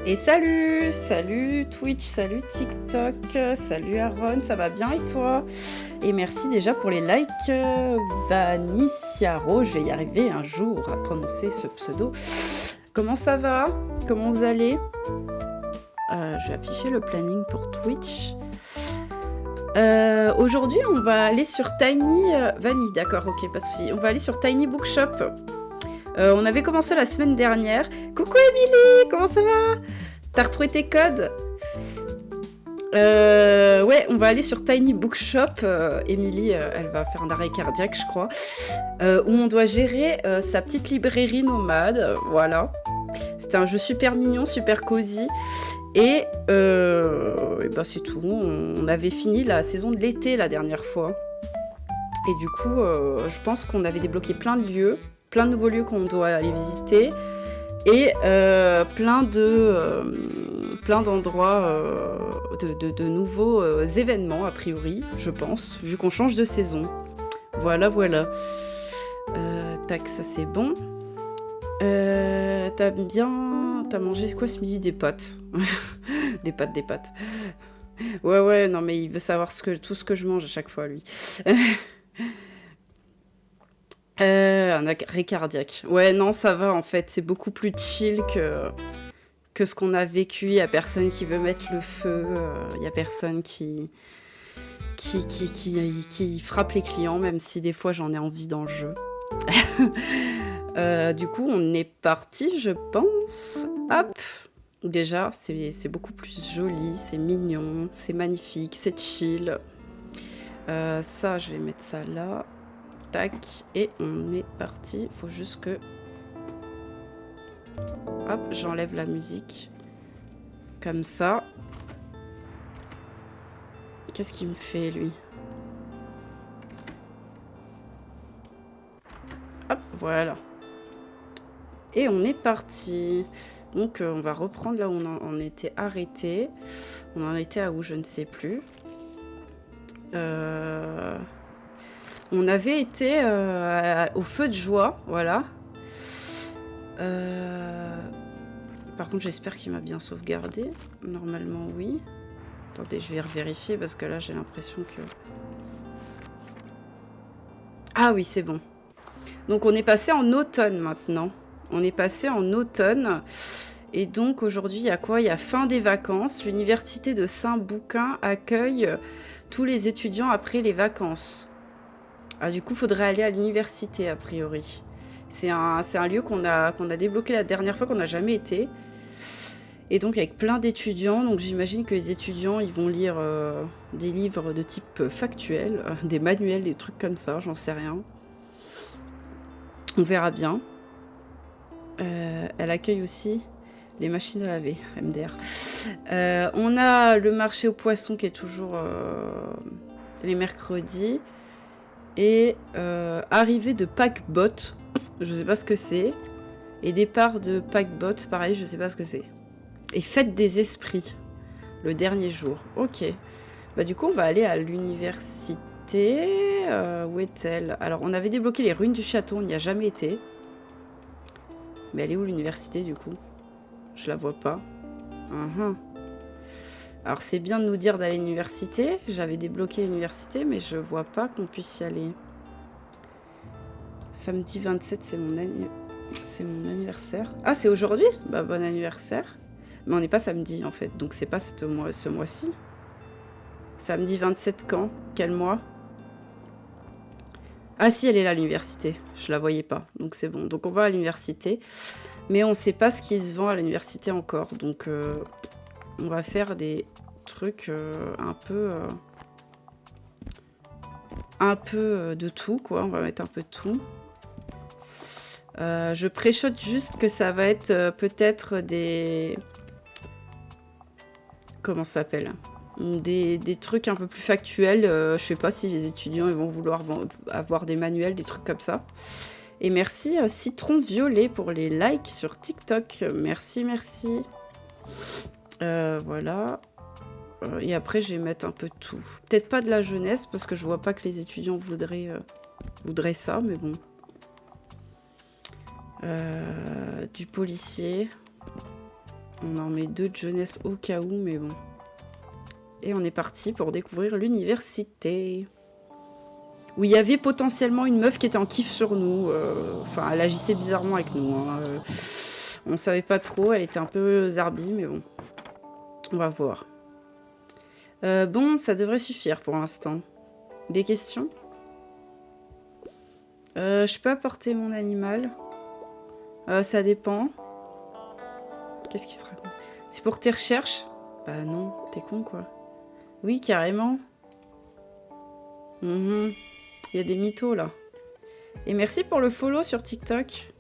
Et salut, salut Twitch, salut TikTok, salut Aaron, ça va bien et toi? Et merci déjà pour les likes, Vaniciaro, je vais y arriver un jour à prononcer ce pseudo. Comment ça va? Comment vous allez? Je vais afficher le planning pour Twitch. Aujourd'hui, on va aller sur Tiny... Vanille, d'accord, ok, pas de souci. On va aller sur Tiny Bookshop. On avait commencé la semaine dernière. Coucou Émilie, comment ça va? T'as retrouvé tes codes? Ouais, on va aller sur Tiny Bookshop. Émilie, elle va faire un arrêt cardiaque, je crois. Où on doit gérer sa petite librairie nomade. Voilà. C'était un jeu super mignon, super cosy. Et ben c'est tout. On avait fini la saison de l'été la dernière fois. Et du coup, je pense qu'on avait débloqué plein de lieux. Plein de nouveaux lieux qu'on doit aller visiter et plein d'endroits, de nouveaux événements a priori, je pense, vu qu'on change de saison. Voilà. Tac, ça c'est bon. T'as mangé quoi ce midi? Des pâtes. Des pâtes. Ouais, non mais il veut savoir tout ce que je mange à chaque fois, lui. Un arrêt cardiaque. Ouais, non, ça va, en fait. C'est beaucoup plus chill que ce qu'on a vécu. Il n'y a personne qui veut mettre le feu. Il n'y a personne qui frappe les clients, même si des fois, j'en ai envie dans le jeu. Du coup, on est parti, je pense. Hop. Déjà, c'est beaucoup plus joli, c'est mignon, c'est magnifique, c'est chill. Ça, je vais mettre ça là. Tac, et on est parti. Faut juste que... Hop, j'enlève la musique. Comme ça. Qu'est-ce qu'il me fait, lui? Hop, voilà. Et on est parti. Donc on va reprendre là où on était arrêté. On en était à où, je ne sais plus. On avait été au feu de joie, voilà. Par contre, j'espère qu'il m'a bien sauvegardé. Normalement, oui. Attendez, je vais vérifier parce que là, j'ai l'impression que... Ah oui, c'est bon. Donc, on est passé en automne maintenant. On est passé en automne. Et donc, aujourd'hui, il y a quoi? Il y a fin des vacances. L'université de Saint-Bouquin accueille tous les étudiants après les vacances. Ah, du coup, il faudrait aller à l'université, a priori. C'est un lieu qu'on a débloqué la dernière fois, qu'on n'a jamais été. Et donc, avec plein d'étudiants. Donc, j'imagine que les étudiants, ils vont lire des livres de type factuel, des manuels, des trucs comme ça, j'en sais rien. On verra bien. Elle accueille aussi les machines à laver, MDR. On a le marché aux poissons qui est toujours les mercredis. Et arrivée de paquebot, je sais pas ce que c'est. Et départ de paquebot, pareil, je sais pas ce que c'est. Et fête des esprits, le dernier jour. Ok. Bah du coup, on va aller à l'université. Où est-elle? Alors, on avait débloqué les ruines du château, on n'y a jamais été. Mais elle est où l'université du coup? Je la vois pas. Alors c'est bien de nous dire d'aller à l'université. J'avais débloqué l'université, mais je vois pas qu'on puisse y aller. Samedi 27, c'est mon anniversaire. Ah, c'est aujourd'hui? Bah bon anniversaire. Mais on n'est pas samedi en fait, donc c'est pas ce mois-ci. Samedi 27 quand? Quel mois? Ah si, elle est là l'université. Je la voyais pas, donc c'est bon. Donc on va à l'université. Mais on sait pas ce qui se vend à l'université encore. Donc on va faire des trucs un peu de tout, quoi. On va mettre un peu de tout. Je préchote juste que ça va être peut-être des... Comment ça s'appelle? Des trucs un peu plus factuels. Je sais pas si les étudiants ils vont vouloir avoir des manuels, des trucs comme ça. Et merci Citron Violet pour les likes sur TikTok. Merci, merci. Voilà. Et après, je vais mettre un peu de tout. Peut-être pas de la jeunesse, parce que je vois pas que les étudiants voudraient ça, mais bon. Du policier. On en met 2 de jeunesse au cas où, mais bon. Et on est parti pour découvrir l'université. Où il y avait potentiellement une meuf qui était en kiff sur nous. Enfin, elle agissait bizarrement avec nous. Hein. On savait pas trop, elle était un peu zarbi, mais bon. On va voir. Bon, ça devrait suffire pour l'instant. Des questions? Je peux apporter mon animal? Ça dépend. Qu'est-ce qui se raconte? C'est pour tes recherches? Bah non, t'es con quoi. Oui, carrément. Il y a des mythos là. Et merci pour le follow sur TikTok.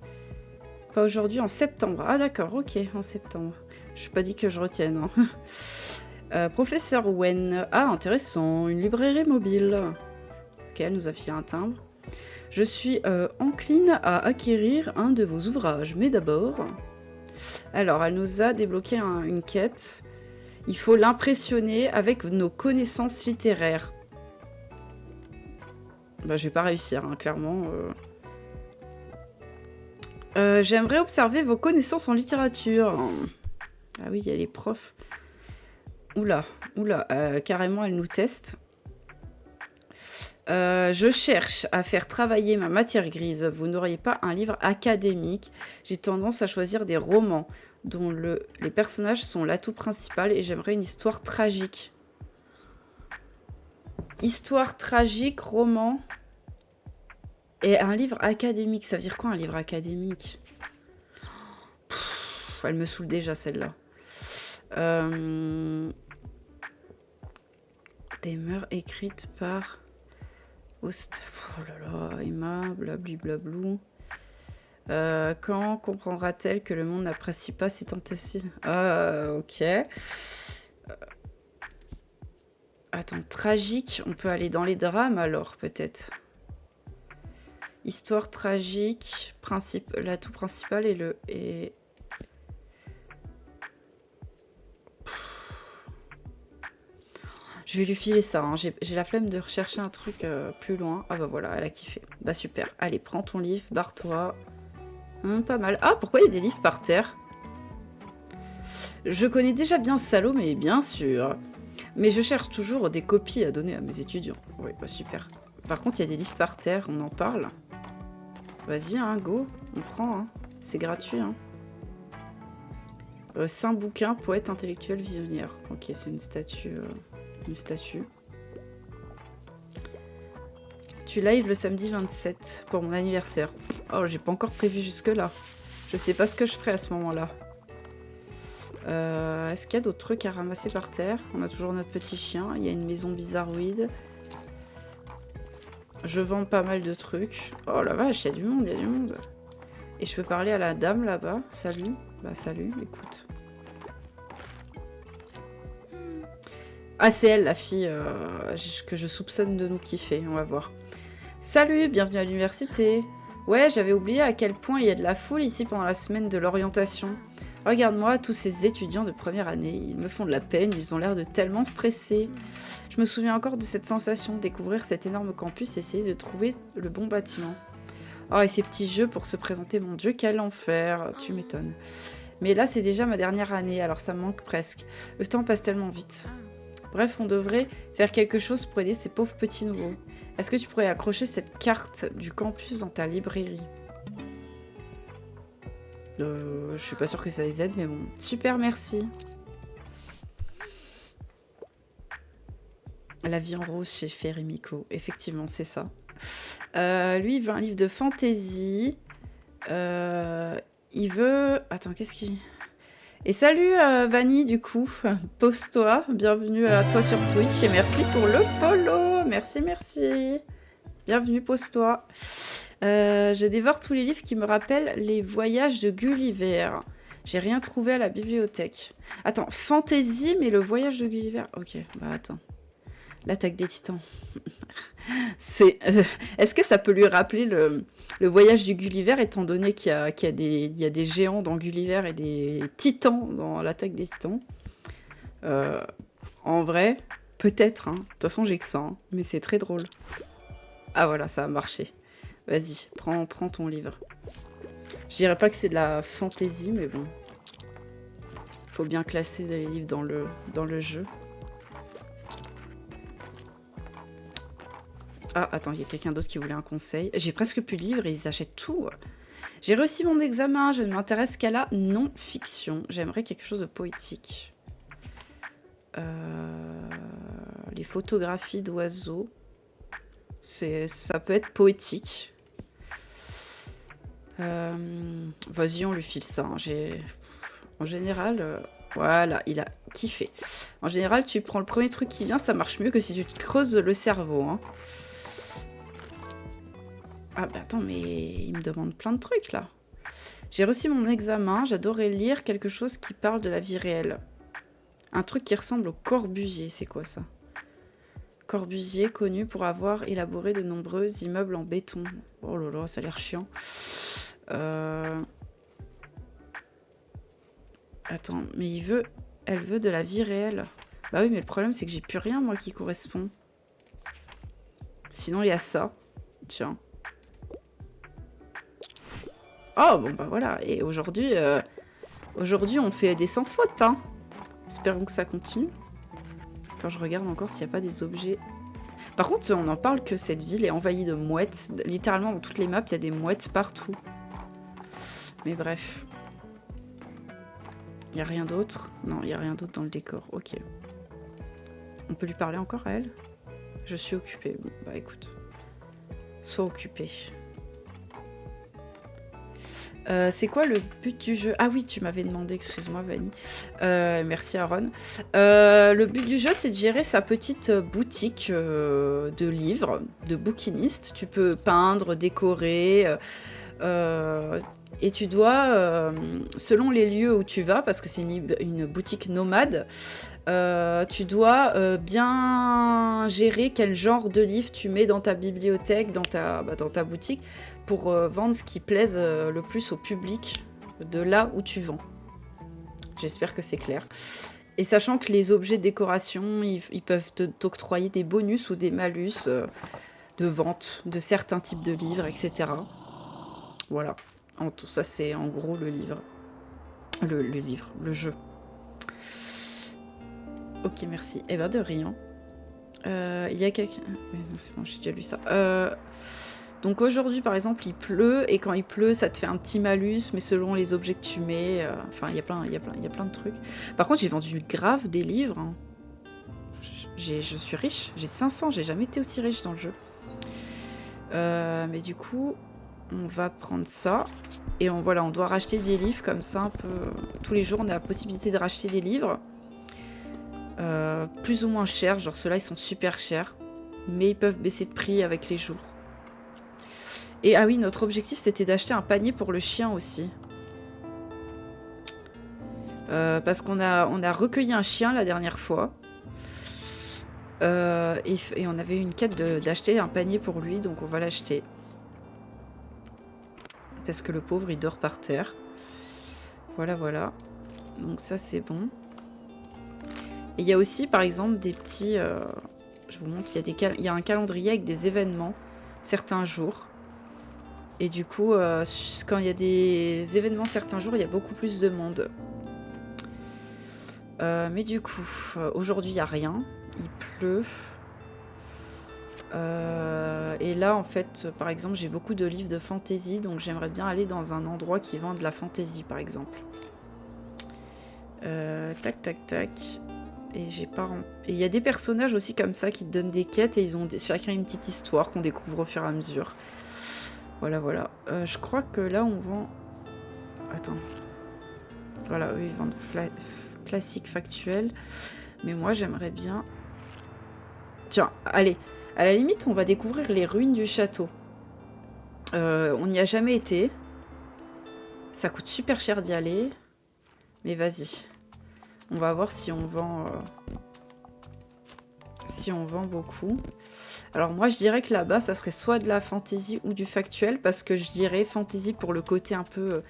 Pas aujourd'hui, en septembre. Ah d'accord, ok, en septembre. Je suis pas dit que je retienne. Hein. Professeur Wen. Ah, intéressant. Une librairie mobile. Ok, elle nous a filé un timbre. Je suis encline à acquérir un de vos ouvrages, mais d'abord... Alors, elle nous a débloqué une quête. Il faut l'impressionner avec nos connaissances littéraires. Bah, je vais pas réussir, hein, clairement. J'aimerais observer vos connaissances en littérature. Ah oui, il y a les profs. Oula, carrément, elle nous teste. Je cherche à faire travailler ma matière grise. Vous n'auriez pas un livre académique? J'ai tendance à choisir des romans dont les personnages sont l'atout principal et j'aimerais une histoire tragique. Histoire tragique, roman et un livre académique. Ça veut dire quoi un livre académique? Elle me saoule déjà celle-là. Des mœurs écrites par... Oh là là, Emma, blabli. Quand comprendra-t-elle que le monde n'apprécie pas ses tentations? Ah, ok. Attends, tragique, on peut aller dans les drames alors, peut-être. Histoire tragique, l'atout principal et le... Je vais lui filer ça, hein. J'ai la flemme de rechercher un truc plus loin. Ah bah voilà, elle a kiffé. Bah super. Allez, prends ton livre, barre-toi. Pas mal. Ah, pourquoi il y a des livres par terre? Je connais déjà bien Salomé, bien sûr. Mais je cherche toujours des copies à donner à mes étudiants. Oui, bah super. Par contre, il y a des livres par terre, on en parle. Vas-y, hein, go. On prend, hein. C'est gratuit, hein. Saint bouquin, poète intellectuel visionnaire. Ok, c'est une statue... Une statue. Tu live le samedi 27 pour mon anniversaire. Oh, j'ai pas encore prévu jusque-là. Je sais pas ce que je ferai à ce moment-là. Est-ce qu'il y a d'autres trucs à ramasser par terre? On a toujours notre petit chien. Il y a une maison bizarroïde. Je vends pas mal de trucs. Oh la vache, il y a du monde, il y a du monde. Et je peux parler à la dame là-bas. Salut. Bah salut, écoute. Ah, c'est elle, la fille que je soupçonne de nous kiffer. On va voir. Salut, bienvenue à l'université. Ouais, j'avais oublié à quel point il y a de la foule ici pendant la semaine de l'orientation. Regarde-moi, tous ces étudiants de première année. Ils me font de la peine, ils ont l'air de tellement stressés. Je me souviens encore de cette sensation, découvrir cet énorme campus et essayer de trouver le bon bâtiment. Oh, et ces petits jeux pour se présenter, mon Dieu, quel enfer. Tu m'étonnes. Mais là, c'est déjà ma dernière année, alors ça me manque presque. Le temps passe tellement vite. Bref, on devrait faire quelque chose pour aider ces pauvres petits nouveaux. Est-ce que tu pourrais accrocher cette carte du campus dans ta librairie? Je suis pas sûre que ça les aide, mais bon. Super, merci. La vie en rose chez Ferry-Miko. Effectivement, c'est ça. Lui, il veut un livre de fantasy. Il veut... Attends, qu'est-ce qu'il... Et salut Vanny, du coup. Pose-toi. Bienvenue à toi sur Twitch. Et merci pour le follow. Merci, merci. Bienvenue, pose-toi. Je dévore tous les livres qui me rappellent les voyages de Gulliver. J'ai rien trouvé à la bibliothèque. Attends, fantasy, mais le voyage de Gulliver. Ok, bah attends. L'attaque des titans. Est-ce que ça peut lui rappeler le voyage du Gulliver, étant donné qu'il y a des géants dans Gulliver et des titans dans l'attaque des titans? En vrai, peut-être. Hein. De toute façon, j'ai que ça. Hein. Mais c'est très drôle. Ah voilà, ça a marché. Vas-y, prends ton livre. Je dirais pas que c'est de la fantaisie, mais bon. Faut bien classer les livres dans le jeu. Ah, attends, il y a quelqu'un d'autre qui voulait un conseil. J'ai presque plus de livres et ils achètent tout. J'ai réussi mon examen, je ne m'intéresse qu'à la non-fiction. J'aimerais quelque chose de poétique. Les photographies d'oiseaux. Ça peut être poétique. Vas-y, on lui file ça. Hein. En général, voilà, il a kiffé. En général, tu prends le premier truc qui vient, ça marche mieux que si tu te creuses le cerveau. Hein. Ah bah attends, mais il me demande plein de trucs là. J'ai reçu mon examen, j'adorais lire quelque chose qui parle de la vie réelle. Un truc qui ressemble au Corbusier, c'est quoi ça? Corbusier, connu pour avoir élaboré de nombreux immeubles en béton. Oh là là, ça a l'air chiant. Attends, mais elle veut de la vie réelle. Bah oui, mais le problème, c'est que j'ai plus rien, moi, qui correspond. Sinon, il y a ça. Tiens. Oh, bon, bah voilà. Et aujourd'hui, on fait des sans faute, hein. Espérons que ça continue. Attends, je regarde encore s'il n'y a pas des objets. Par contre, on en parle que cette ville est envahie de mouettes. Littéralement, dans toutes les maps, il y a des mouettes partout. Mais bref. Il n'y a rien d'autre? Non, il n'y a rien d'autre dans le décor. Ok. On peut lui parler encore à elle? Je suis occupée. Bon, bah écoute. Sois occupée. C'est quoi le but du jeu? Ah oui, tu m'avais demandé, excuse-moi Vanny. Merci Aaron. Le but du jeu, c'est de gérer sa petite boutique de livres, de bouquiniste. Tu peux peindre, décorer. Et tu dois, selon les lieux où tu vas, parce que c'est une boutique nomade, tu dois bien gérer quel genre de livre tu mets dans ta bibliothèque, dans ta boutique, pour vendre ce qui plaise le plus au public de là où tu vends. J'espère que c'est clair. Et sachant que les objets de décoration, ils peuvent t'octroyer des bonus ou des malus de vente de certains types de livres, etc. Voilà. Tout ça, c'est en gros le livre. Le jeu. Ok, merci. Eh ben, de rien. Il y a quelqu'un... C'est bon, j'ai déjà lu ça. Donc aujourd'hui, par exemple, il pleut, et quand il pleut, ça te fait un petit malus, mais selon les objets que tu mets... Enfin, il y a plein de trucs. Par contre, j'ai vendu grave des livres. Hein. Je suis riche. J'ai 500. J'ai jamais été aussi riche dans le jeu. Mais du coup... On va prendre ça, et on doit racheter des livres comme ça un peu... Tous les jours, on a la possibilité de racheter des livres. Plus ou moins chers, genre ceux-là, ils sont super chers. Mais ils peuvent baisser de prix avec les jours. Et ah oui, notre objectif, c'était d'acheter un panier pour le chien aussi. Parce qu'on a recueilli un chien la dernière fois. Et on avait une quête d'acheter un panier pour lui, donc on va l'acheter. Parce que le pauvre, il dort par terre. Voilà. Donc ça, c'est bon. Et il y a aussi, par exemple, des petits... je vous montre, il y a un calendrier avec des événements, certains jours. Et du coup, quand il y a des événements certains jours, il y a beaucoup plus de monde. Mais du coup, aujourd'hui, il n'y a rien. Il pleut. Et là, en fait, par exemple, j'ai beaucoup de livres de fantasy, donc j'aimerais bien aller dans un endroit qui vend de la fantasy, par exemple. Tac. Et j'ai pas... Et il y a des personnages aussi comme ça qui te donnent des quêtes, et ils ont chacun une petite histoire qu'on découvre au fur et à mesure. Voilà. Je crois que là, on vend... Attends. Voilà, eux, ils vendent classique, factuel. Mais moi, j'aimerais bien... Tiens, allez. À la limite, on va découvrir les ruines du château. On n'y a jamais été. Ça coûte super cher d'y aller. Mais vas-y. On va voir si on vend... si on vend beaucoup. Alors moi, je dirais que là-bas, ça serait soit de la fantasy ou du factuel. Parce que je dirais fantasy pour le côté un peu...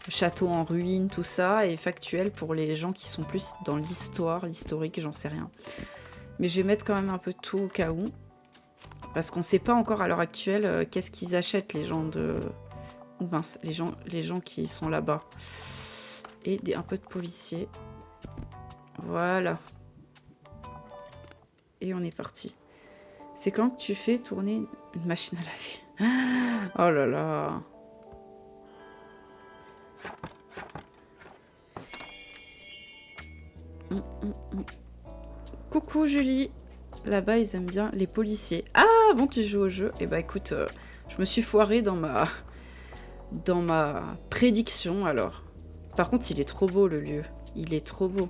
château en ruine, tout ça. Et factuel pour les gens qui sont plus dans l'histoire, l'historique, j'en sais rien. Mais je vais mettre quand même un peu tout au cas où. Parce qu'on ne sait pas encore à l'heure actuelle qu'est-ce qu'ils achètent, les gens de... Ou mince, les gens qui sont là-bas. Et un peu de policiers. Voilà. Et on est parti. C'est quand tu fais tourner une machine à laver. Oh là là. Coucou Julie. Là-bas, ils aiment bien les policiers. Ah, bon, tu joues au jeu. Eh ben, écoute, je me suis foirée dans ma prédiction, alors. Par contre, il est trop beau, le lieu. Il est trop beau.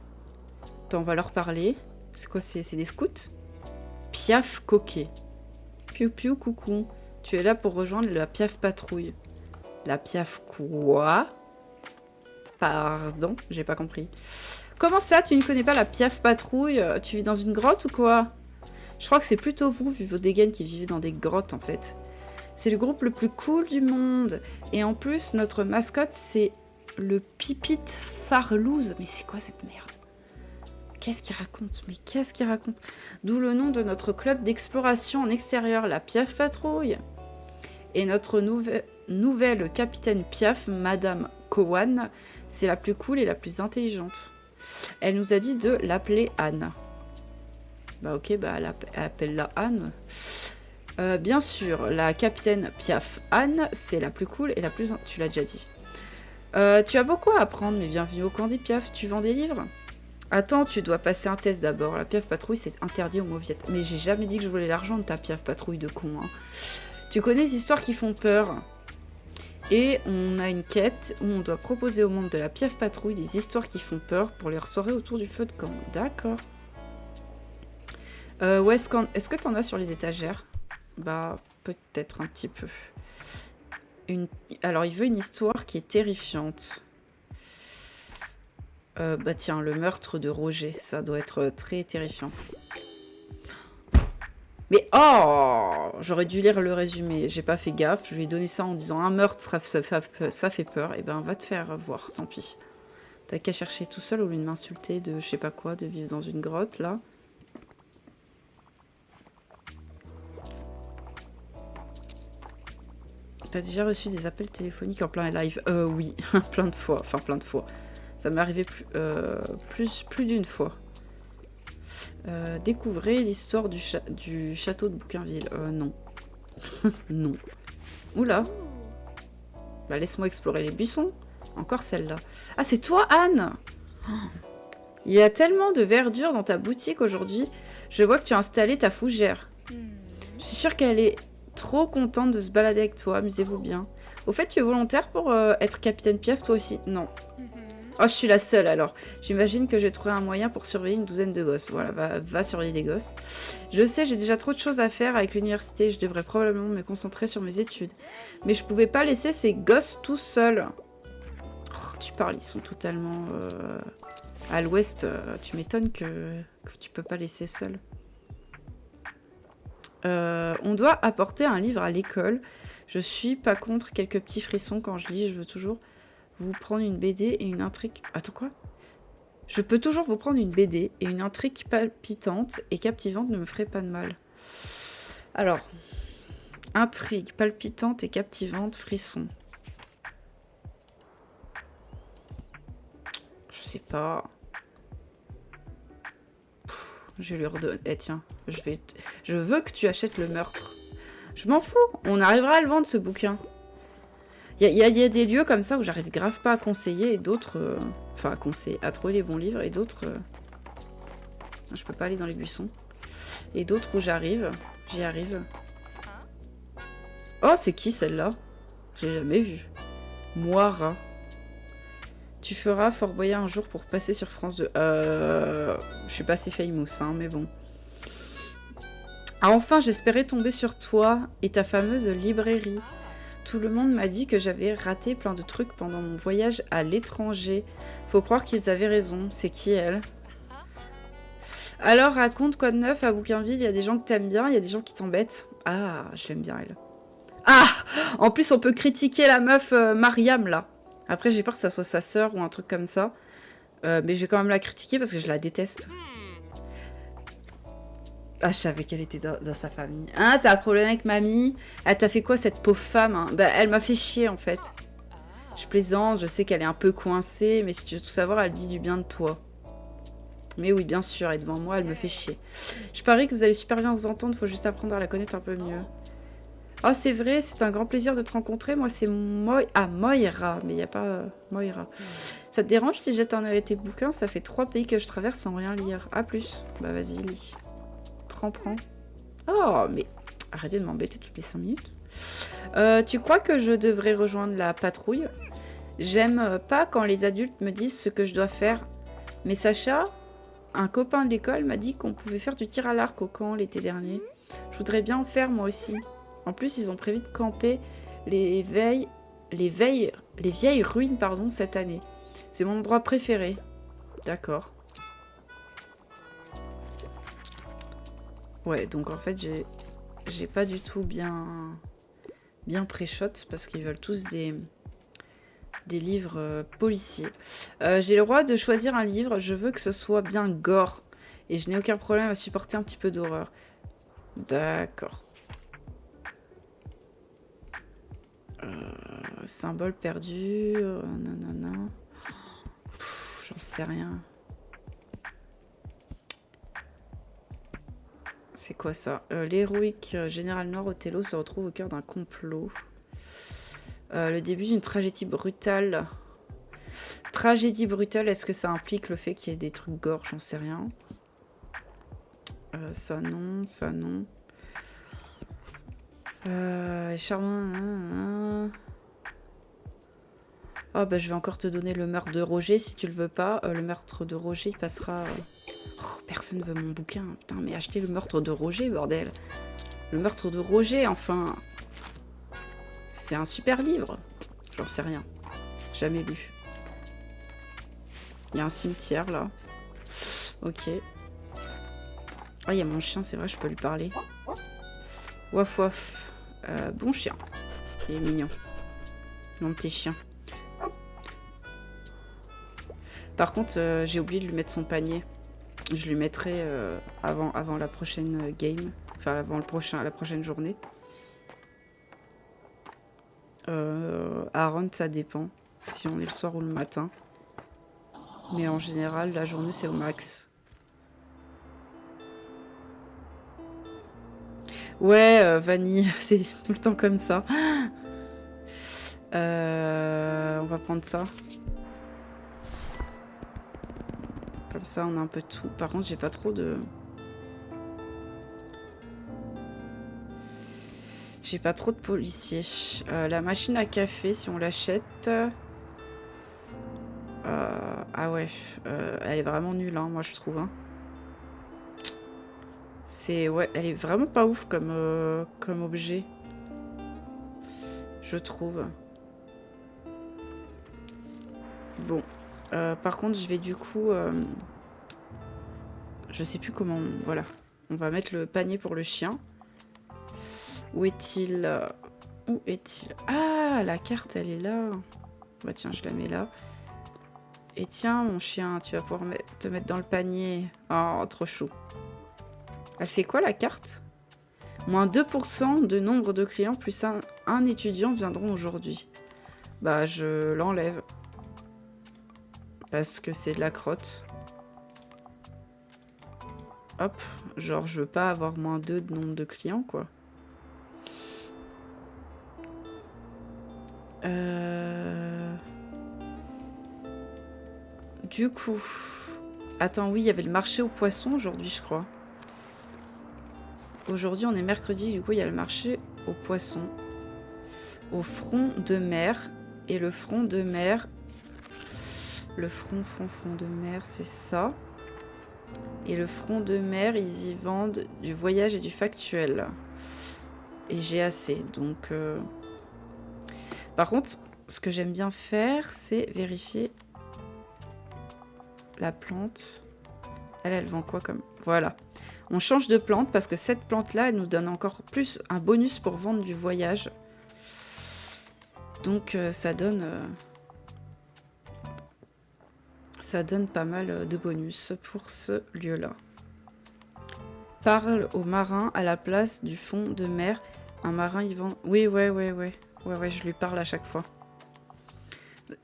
Attends, on va leur parler. C'est quoi, c'est des scouts? Piaf coquet. Piou piou, coucou. Tu es là pour rejoindre la Piaf patrouille. La Piaf quoi? Pardon, j'ai pas compris. Comment ça, tu ne connais pas la Piaf patrouille? Tu vis dans une grotte ou quoi? Je crois que c'est plutôt vous, vu vos dégaines, qui vivez dans des grottes, en fait. C'est le groupe le plus cool du monde. Et en plus, notre mascotte, c'est le Pipite Farlouse. Mais c'est quoi cette merde? Qu'est-ce qu'il raconte? Mais qu'est-ce qu'il raconte? D'où le nom de notre club d'exploration en extérieur, la Piaf Patrouille. Et notre nouvelle capitaine Piaf, Madame Cowan, c'est la plus cool et la plus intelligente. Elle nous a dit de l'appeler Anne. Bah ok, bah elle appelle-la Anne. Bien sûr, la capitaine Piaf Anne, c'est la plus cool et la plus... Tu l'as déjà dit. Tu as beaucoup à apprendre, mais bienvenue au Candy Piaf. Tu vends des livres? Attends, tu dois passer un test d'abord. La Piaf Patrouille, c'est interdit aux mauviettes. Mais j'ai jamais dit que je voulais l'argent de ta Piaf Patrouille de con. Hein. Tu connais les histoires qui font peur. Et on a une quête où on doit proposer au monde de la Piaf Patrouille des histoires qui font peur pour les soirées autour du feu de camp. D'accord. Ouais, est-ce que t'en as sur les étagères? Bah, peut-être un petit peu. Alors, il veut une histoire qui est terrifiante. Bah tiens, le meurtre de Roger, ça doit être très terrifiant. Mais oh, j'aurais dû lire le résumé, j'ai pas fait gaffe, je lui ai donné ça en disant un meurtre, ça fait peur, et ben va te faire voir, tant pis. T'as qu'à chercher tout seul au lieu de m'insulter de je sais pas quoi, de vivre dans une grotte là. T'as déjà reçu des appels téléphoniques en plein live? Oui, plein de fois, enfin plein de fois. Ça m'est arrivé plus d'une fois. Découvrez l'histoire du château de Bouquinville. Non. Non. Oula. Bah laisse-moi explorer les buissons. Encore celle-là. Ah, c'est toi, Anne? Il y a tellement de verdure dans ta boutique aujourd'hui. Je vois que tu as installé ta fougère. Je suis sûre qu'elle est trop contente de se balader avec toi. Amusez-vous bien. Au fait, tu es volontaire pour être capitaine Piaf, toi aussi? Non. Oh, je suis la seule alors. J'imagine que j'ai trouvé un moyen pour surveiller une douzaine de gosses. Voilà, va surveiller des gosses. Je sais, j'ai déjà trop de choses à faire avec l'université. Je devrais probablement me concentrer sur mes études. Mais je pouvais pas laisser ces gosses tout seuls. Oh, tu parles, ils sont totalement... À l'ouest, tu m'étonnes que tu peux pas laisser seul. On doit apporter un livre à l'école. Je suis pas contre quelques petits frissons quand je lis. Je veux toujours vous prendre une BD et une intrigue... Attends, quoi? Je peux toujours vous prendre une BD et une intrigue palpitante et captivante ne me ferait pas de mal. Alors, intrigue palpitante et captivante, frisson. Je sais pas... Je lui redonne. Eh tiens, je veux que tu achètes le meurtre. Je m'en fous, on arrivera à le vendre ce bouquin. Il y a des lieux comme ça où j'arrive grave pas à conseiller et d'autres... Enfin, à trouver les bons livres et d'autres... Je peux pas aller dans les buissons. Et d'autres où j'y arrive. Oh, c'est qui celle-là? J'ai jamais vu. Moira. Tu feras Fort Boyard un jour pour passer sur France 2. Je suis pas assez famous, hein, mais bon. Ah, enfin, j'espérais tomber sur toi et ta fameuse librairie. Tout le monde m'a dit que j'avais raté plein de trucs pendant mon voyage à l'étranger. Faut croire qu'ils avaient raison. C'est qui, elle? Alors, raconte quoi de neuf à Bouquinville? Il y a des gens que t'aimes bien, il y a des gens qui t'embêtent. Ah, je l'aime bien, elle. Ah! En plus, on peut critiquer la meuf Mariam, là. Après, j'ai peur que ça soit sa sœur ou un truc comme ça. Mais je vais quand même la critiquer parce que je la déteste. Ah, je savais qu'elle était dans sa famille. Hein, t'as un problème avec mamie? Elle t'a fait quoi, cette pauvre femme, hein? Bah, elle m'a fait chier, en fait. Je plaisante, je sais qu'elle est un peu coincée, mais si tu veux tout savoir, elle dit du bien de toi. Mais oui, bien sûr, et devant moi, elle me fait chier. Je parie que vous allez super bien vous entendre, faut juste apprendre à la connaître un peu mieux. Oh, c'est vrai, c'est un grand plaisir de te rencontrer. Moi, c'est Moira, mais il n'y a pas Moira. Ça te dérange si jette un œil à tes bouquins? Ça fait 3 pays que je traverse sans rien lire. À plus. Bah, vas-y, lis. Prends. Oh, mais arrêtez de m'embêter toutes les 5 minutes. Tu crois que je devrais rejoindre la patrouille? J'aime pas quand les adultes me disent ce que je dois faire. Mais Sacha, un copain de l'école, m'a dit qu'on pouvait faire du tir à l'arc au camp l'été dernier. Je voudrais bien en faire, moi aussi. En plus, ils ont prévu de camper les vieilles ruines, pardon, cette année. C'est mon endroit préféré. D'accord. Ouais, donc en fait, j'ai pas du tout bien pré-shot parce qu'ils veulent tous des livres policiers. J'ai le droit de choisir un livre. Je veux que ce soit bien gore. Et je n'ai aucun problème à supporter un petit peu d'horreur. D'accord. Symbole perdu. Non. J'en sais rien. C'est quoi ça? L'héroïque général Noir Othello se retrouve au cœur d'un complot. Le début d'une tragédie brutale. Tragédie brutale, est-ce que ça implique le fait qu'il y ait des trucs gore? J'en sais rien. Ça non. Charmant. Oh bah je vais encore te donner le meurtre de Roger si tu le veux pas. Le meurtre de Roger il passera... Oh, personne veut mon bouquin. Putain, mais achetez le meurtre de Roger, bordel. Le meurtre de Roger, enfin. C'est un super livre. J'en sais rien. Jamais lu. Il y a un cimetière là. Ok. Ah, il y a mon chien, c'est vrai, je peux lui parler. Waf waf. Bon chien. Il est mignon. Mon petit chien. Par contre, j'ai oublié de lui mettre son panier. Je lui mettrai avant la prochaine game. Enfin, avant la prochaine journée. Aaron, ça dépend. Si on est le soir ou le matin. Mais en général, la journée, c'est au max. Ouais, Vanille, c'est tout le temps comme ça. On va prendre ça. Comme ça, on a un peu tout. Par contre, j'ai pas trop de... J'ai pas trop de policiers. La machine à café, si on l'achète... ah ouais, elle est vraiment nulle, hein, moi je trouve. Hein. Ouais, elle est vraiment pas ouf comme objet. Je trouve. Bon. Par contre, je vais du coup... je sais plus comment... Voilà. On va mettre le panier pour le chien. Où est-il? Où est-il? Ah, la carte, elle est là. Bah tiens, je la mets là. Et tiens, mon chien, tu vas pouvoir te mettre dans le panier. Oh, trop chou. Elle fait quoi, la carte? Moins 2% de nombre de clients plus un étudiant viendront aujourd'hui. Bah, je l'enlève. Parce que c'est de la crotte. Hop. Genre, je veux pas avoir moins 2 de nombre de clients, quoi. Du coup... Attends, oui, il y avait le marché aux poissons aujourd'hui, je crois. Aujourd'hui, on est mercredi, du coup, il y a le marché aux poissons. Au front de mer. Et le front de mer... Le front de mer, c'est ça. Et le front de mer, ils y vendent du voyage et du factuel. Et j'ai assez, donc... Par contre, ce que j'aime bien faire, c'est vérifier la plante. Elle vend quoi comme... Voilà. On change de plante parce que cette plante-là, elle nous donne encore plus un bonus pour vendre du voyage. Donc, ça donne pas mal de bonus pour ce lieu-là. Parle aux marins à la place du fond de mer. Un marin, il vend... Oui, ouais, je lui parle à chaque fois.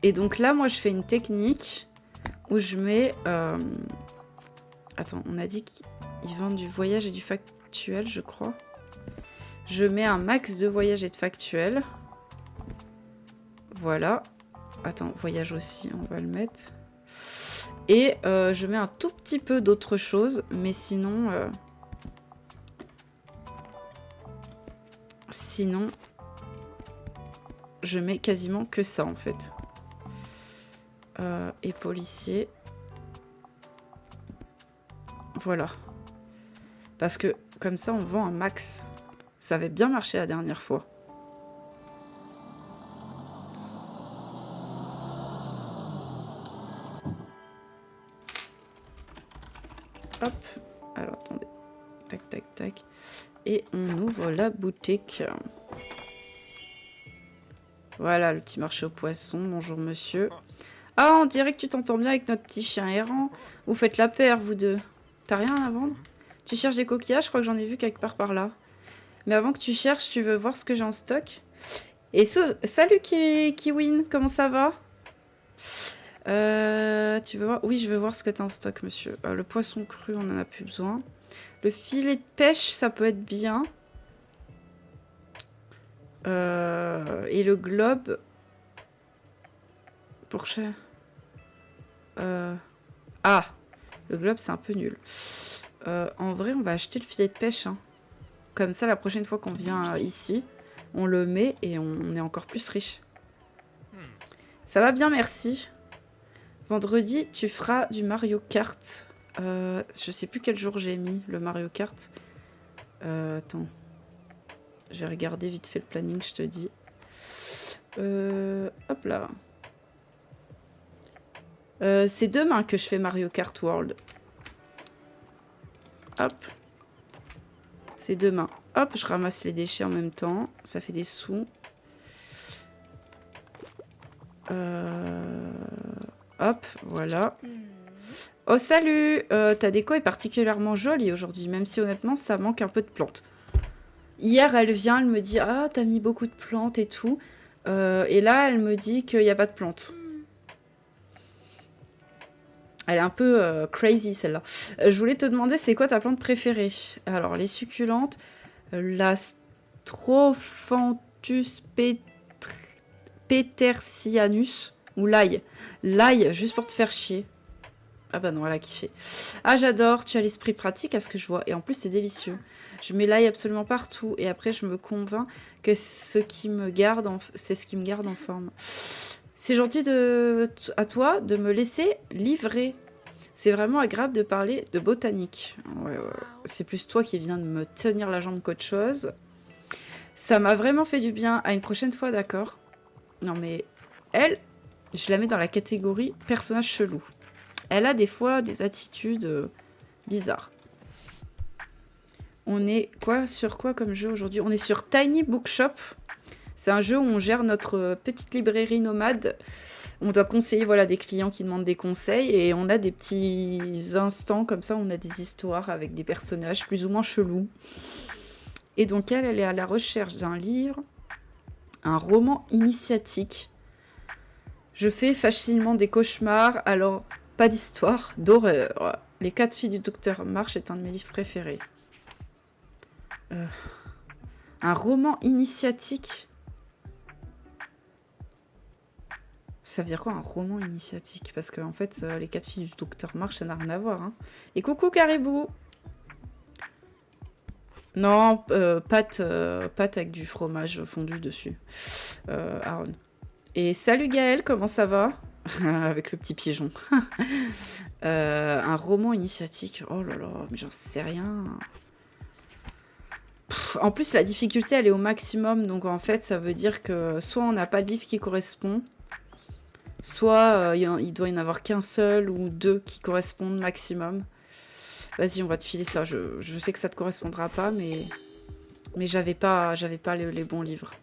Et donc là, moi, je fais une technique où je mets... Attends, on a dit qu'ils vendent du voyage et du factuel, je crois. Je mets un max de voyage et de factuel. Voilà. Attends, voyage aussi, on va le mettre. Et je mets un tout petit peu d'autre chose, mais sinon... Sinon, je mets quasiment que ça, en fait. Et policier. Voilà. Parce que, comme ça, on vend un max. Ça avait bien marché la dernière fois. Hop. Alors, attendez. Tac, tac, tac. Et on ouvre la boutique. Voilà, le petit marché aux poissons. Bonjour, monsieur. Ah, on dirait que tu t'entends bien avec notre petit chien errant. Vous faites la paire, vous deux. T'as rien à vendre? Tu cherches des coquillages? Je crois que j'en ai vu quelque part par là. Mais avant que tu cherches, tu veux voir ce que j'ai en stock? Et salut Kiwin, comment ça va? Tu veux voir? Oui, je veux voir ce que t'as en stock, monsieur. Le poisson cru, on en a plus besoin. Le filet de pêche, ça peut être bien. Et le globe... Pour cher. Ah, le globe, c'est un peu nul. En vrai, on va acheter le filet de pêche. Hein. Comme ça, la prochaine fois qu'on vient ici, on le met et on est encore plus riche. Ça va bien, merci. Vendredi, tu feras du Mario Kart. Je sais plus quel jour j'ai mis le Mario Kart. Attends. Je vais regarder vite fait le planning, je te dis. Hop là. C'est demain que je fais Mario Kart World. Hop. C'est demain. Hop, je ramasse les déchets en même temps. Ça fait des sous. Hop, voilà. Oh, salut! Ta déco est particulièrement jolie aujourd'hui, même si honnêtement, ça manque un peu de plantes. Hier, elle vient, elle me dit « Ah, t'as mis beaucoup de plantes et tout. » Et là, elle me dit qu'il n'y a pas de plantes. Elle est un peu crazy, celle-là. Je voulais te demander, c'est quoi ta plante préférée? Alors, les succulentes, l'Astrophanthus petersianus, ou l'ail. L'ail, juste pour te faire chier. Ah bah non, elle a kiffé. Ah, j'adore, tu as l'esprit pratique à ce que je vois. Et en plus, c'est délicieux. Je mets l'ail absolument partout. Et après, je me convainc que c'est ce qui me garde en forme. C'est gentil à toi de me laisser livrer. C'est vraiment agréable de parler de botanique. Ouais. C'est plus toi qui viens de me tenir la jambe qu'autre chose. Ça m'a vraiment fait du bien. À une prochaine fois, d'accord? Non mais, elle, je la mets dans la catégorie personnage chelou. Elle a des fois des attitudes bizarres. On est sur quoi comme jeu aujourd'hui? On est sur Tiny Bookshop. C'est un jeu où on gère notre petite librairie nomade. On doit conseiller des clients qui demandent des conseils. Et on a des petits instants comme ça. On a des histoires avec des personnages plus ou moins chelous. Et donc elle est à la recherche d'un livre. Un roman initiatique. Je fais facilement des cauchemars. Alors, pas d'histoire, d'horreur. Les 4 filles du docteur March est un de mes livres préférés. Un roman initiatique. Ça veut dire quoi un roman initiatique? Parce qu'en fait, les 4 filles du docteur March, ça n'a rien à voir. Hein. Et coucou Caribou! Non, pâte avec du fromage fondu dessus. Aaron. Et salut Gaël, comment ça va? Avec le petit pigeon. Un roman initiatique. Oh là là, mais j'en sais rien. En plus, la difficulté, elle est au maximum. Donc en fait, ça veut dire que soit on n'a pas de livre qui correspond, soit il doit y en avoir qu'un seul ou 2 qui correspondent maximum. Vas-y, on va te filer ça. Je sais que ça te correspondra pas, mais j'avais pas les bons livres.